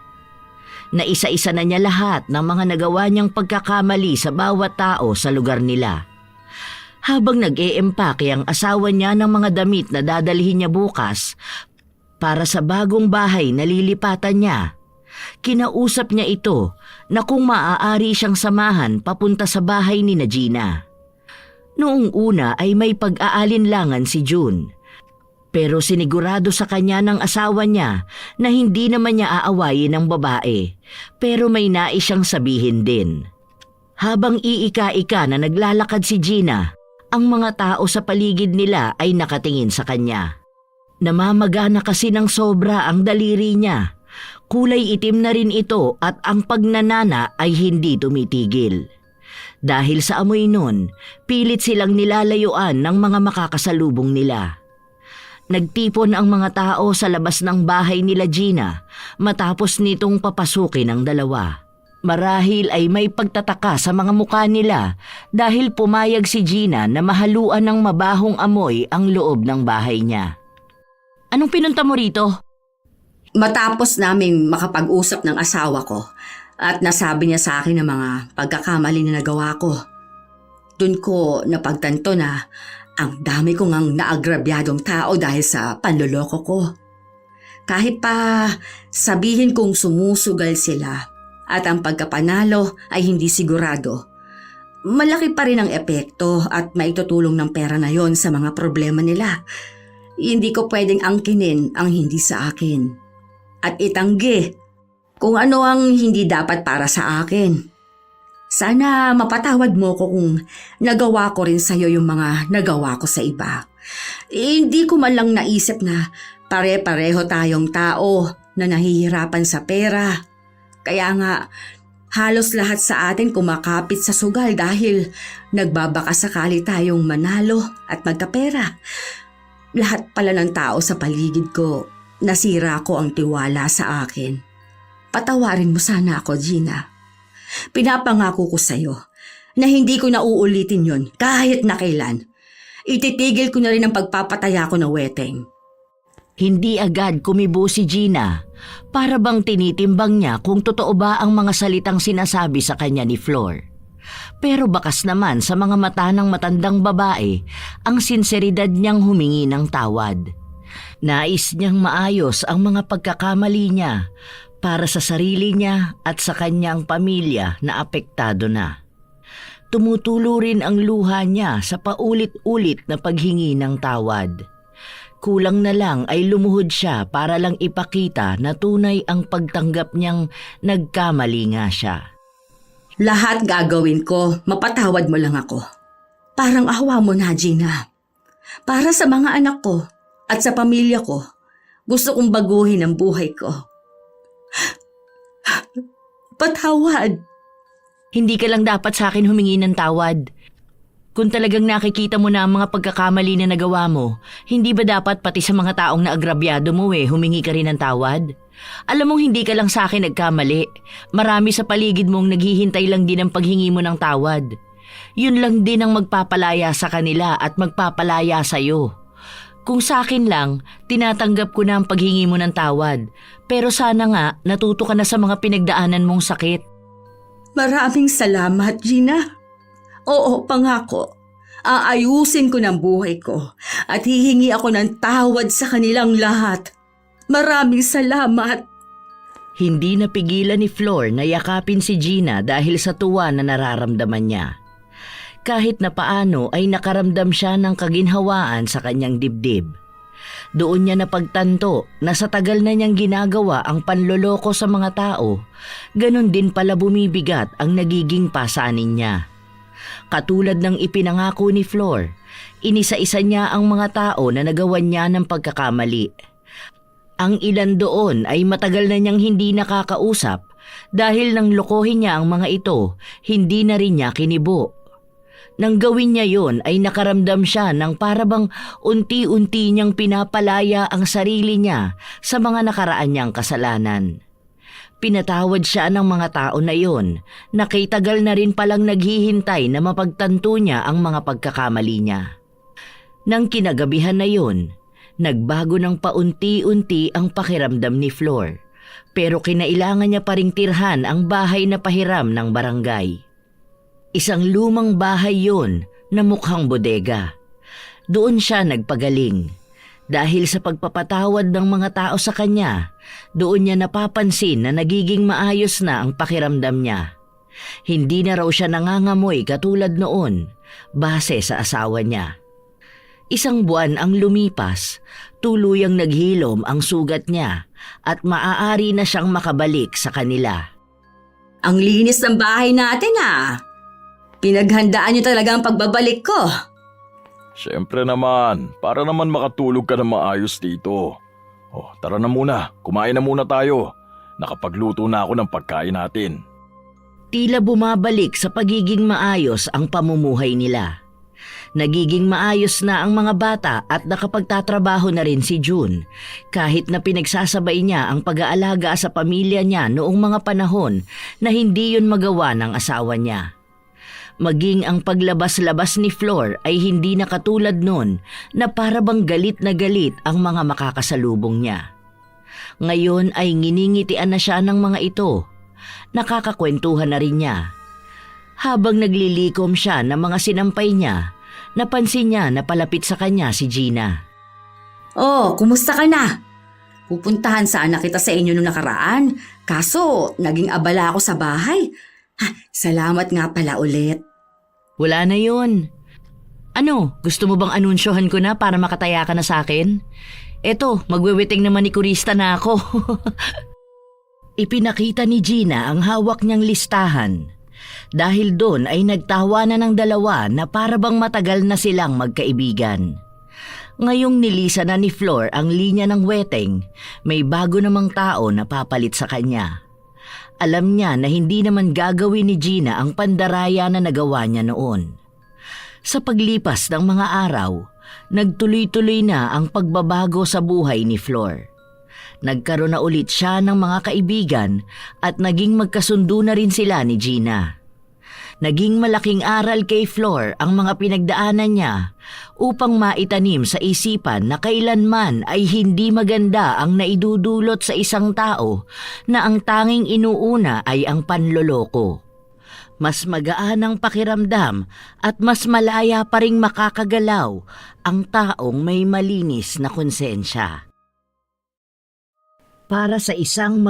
Naisa-isa na niya lahat ng mga nagawa niyang pagkakamali sa bawat tao sa lugar nila. Habang nag-eempake ang asawa niya ng mga damit na dadalhin niya bukas para sa bagong bahay na lilipatan niya, kinausap niya ito na kung maaari siyang samahan papunta sa bahay ni Gina. Noong una ay may pag-aalinlangan si June. Pero sinigurado sa kanya ng asawa niya na hindi naman niya aawayin ng babae, pero may nais siyang sabihin din. Habang iika-ika na naglalakad si Gina, ang mga tao sa paligid nila ay nakatingin sa kanya. Namamagana kasi ng sobra ang daliri niya. Kulay itim na rin ito at ang pagnanana ay hindi tumitigil. Dahil sa amoy nun, pilit silang nilalayuan ng mga makakasalubong nila. Nagtipon ang mga tao sa labas ng bahay nila Gina matapos nitong papasukin ang dalawa. Marahil ay may pagtataka sa mga mukha nila dahil pumayag si Gina na mahaluan ng mabahong amoy ang loob ng bahay niya. Anong pinunta mo rito? Matapos naming makapag-usap ng asawa ko at nasabi niya sa akin ng mga pagkakamali na nagawa ko, dun ko napagtanto na ang dami ko ngang naagrabyadong tao dahil sa panloloko ko. Kahit pa sabihin kong sumusugal sila at ang pagkapanalo ay hindi sigurado, malaki pa rin ang epekto at maitutulong ng pera na yon sa mga problema nila. Hindi ko pwedeng angkinin ang hindi sa akin at itanggi kung ano ang hindi dapat para sa akin. Sana mapatawad mo ko kung nagawa ko rin sa'yo yung mga nagawa ko sa iba. Hindi ko man lang naisip na pare-pareho tayong tao na nahihirapan sa pera. Kaya nga, halos lahat sa atin kumakapit sa sugal dahil nagbabaka sakali tayong manalo at magkapera. Lahat pala ng tao sa paligid ko, nasira ko ang tiwala sa akin. Patawarin mo sana ako, Gina. Pinapangako ko sa'yo na hindi ko na uulitin yon kahit na kailan. Ititigil ko na rin ang pagpapataya ko ng weteng. Hindi agad kumibo si Gina para bang tinitimbang niya kung totoo ba ang mga salitang sinasabi sa kanya ni Flor. Pero bakas naman sa mga mata ng matandang babae ang sinseridad niyang humingi ng tawad. Nais niyang maayos ang mga pagkakamali niya para sa sarili niya at sa kanyang pamilya na apektado na. Tumutulo rin ang luha niya sa paulit-ulit na paghingi ng tawad. Kulang na lang ay lumuhod siya para lang ipakita na tunay ang pagtanggap niyang nagkamali nga siya. Lahat gagawin ko, mapatawad mo lang ako. Parang awa mo na, Gina. Para sa mga anak ko at sa pamilya ko, gusto kong baguhin ang buhay ko. Patawad. Hindi ka lang dapat sa akin humingi ng tawad. Kung talagang nakikita mo na ang mga pagkakamali na nagawa mo, hindi ba dapat pati sa mga taong naagrabyado mo humingi ka rin ng tawad? Alam mong hindi ka lang sa akin nagkamali. Marami sa paligid mong naghihintay lang din ang paghingi mo ng tawad. Yun lang din ang magpapalaya sa kanila at magpapalaya sa'yo. Kung sa akin lang, tinatanggap ko na ang paghingi mo ng tawad. Pero sana nga, natuto ka na sa mga pinagdaanan mong sakit. Maraming salamat, Gina. Oo, pangako. Aayusin ko ng buhay ko at hihingi ako ng tawad sa kanilang lahat. Maraming salamat. Hindi napigilan ni Flor na yakapin si Gina dahil sa tuwa na nararamdaman niya. Kahit na paano ay nakaramdam siya ng kaginhawaan sa kanyang dibdib. Doon niya napagtanto na sa tagal na niyang ginagawa ang panloloko sa mga tao, ganun din pala bumibigat ang nagiging pasanin niya. Katulad ng ipinangako ni Flor, inisa-isa niya ang mga tao na nagawan niya ng pagkakamali. Ang ilan doon ay matagal na niyang hindi nakakausap dahil nang lokohin niya ang mga ito, hindi na rin niya kinibo. Nang gawin niya yon ay nakaramdam siya ng parabang unti-unti niyang pinapalaya ang sarili niya sa mga nakaraan niyang kasalanan. Pinatawad siya ng mga tao na yon na kay tagal na rin palang naghihintay na mapagtanto niya ang mga pagkakamali niya. Nang kinagabihan na yon, nagbago ng paunti-unti ang pakiramdam ni Flor, pero kinailangan niya pa ring tirhan ang bahay na pahiram ng barangay. Isang lumang bahay yon na mukhang bodega. Doon siya nagpagaling. Dahil sa pagpapatawad ng mga tao sa kanya, doon niya napapansin na nagiging maayos na ang pakiramdam niya. Hindi na raw siya nangangamoy katulad noon, base sa asawa niya. Isang buwan ang lumipas, tuluyang naghilom ang sugat niya at maaari na siyang makabalik sa kanila. Ang linis ng bahay natin Pinaghandaan niyo talaga ang pagbabalik ko. Siyempre naman, para naman makatulog ka ng maayos dito. Oh, tara na muna, kumain na muna tayo. Nakapagluto na ako ng pagkain natin. Tila bumabalik sa pagiging maayos ang pamumuhay nila. Nagiging maayos na ang mga bata at nakapagtatrabaho na rin si June kahit na pinagsasabay niya ang pag-aalaga sa pamilya niya noong mga panahon na hindi yun magawa ng asawa niya. Maging ang paglabas-labas ni Flor ay hindi na katulad nun na para bang galit na galit ang mga makakasalubong niya. Ngayon ay nginingitian na siya ng mga ito. Nakakakwentuhan na rin niya. Habang naglilikom siya ng mga sinampay niya, napansin niya na palapit sa kanya si Gina. Oh, kumusta ka na? Pupuntahan sana kita sa inyo nung nakaraan, kaso naging abala ako sa bahay. Salamat nga pala ulit. Wala na yun. Ano, gusto mo bang anunsyohan ko na para makataya ka na sa akin? Eto, magweweting naman ni kurista na ako. Ipinakita ni Gina ang hawak niyang listahan. Dahil doon ay nagtawanan ng dalawa na para bang matagal na silang magkaibigan. Ngayong nilisa na ni Flor ang linya ng weteng, may bago namang tao na papalit sa kanya. Alam niya na hindi naman gagawin ni Gina ang pandaraya na nagawa niya noon. Sa paglipas ng mga araw, nagtuloy-tuloy na ang pagbabago sa buhay ni Flor. Nagkaroon na ulit siya ng mga kaibigan at naging magkasundo na rin sila ni Gina. Naging malaking aral kay Flor ang mga pinagdaanan niya upang maitanim sa isipan na kailanman ay hindi maganda ang naidudulot sa isang tao na ang tanging inuuna ay ang panloloko. Mas magaan ang pakiramdam at mas malaya pa ring makakagalaw ang taong may malinis na konsensya. Para sa isang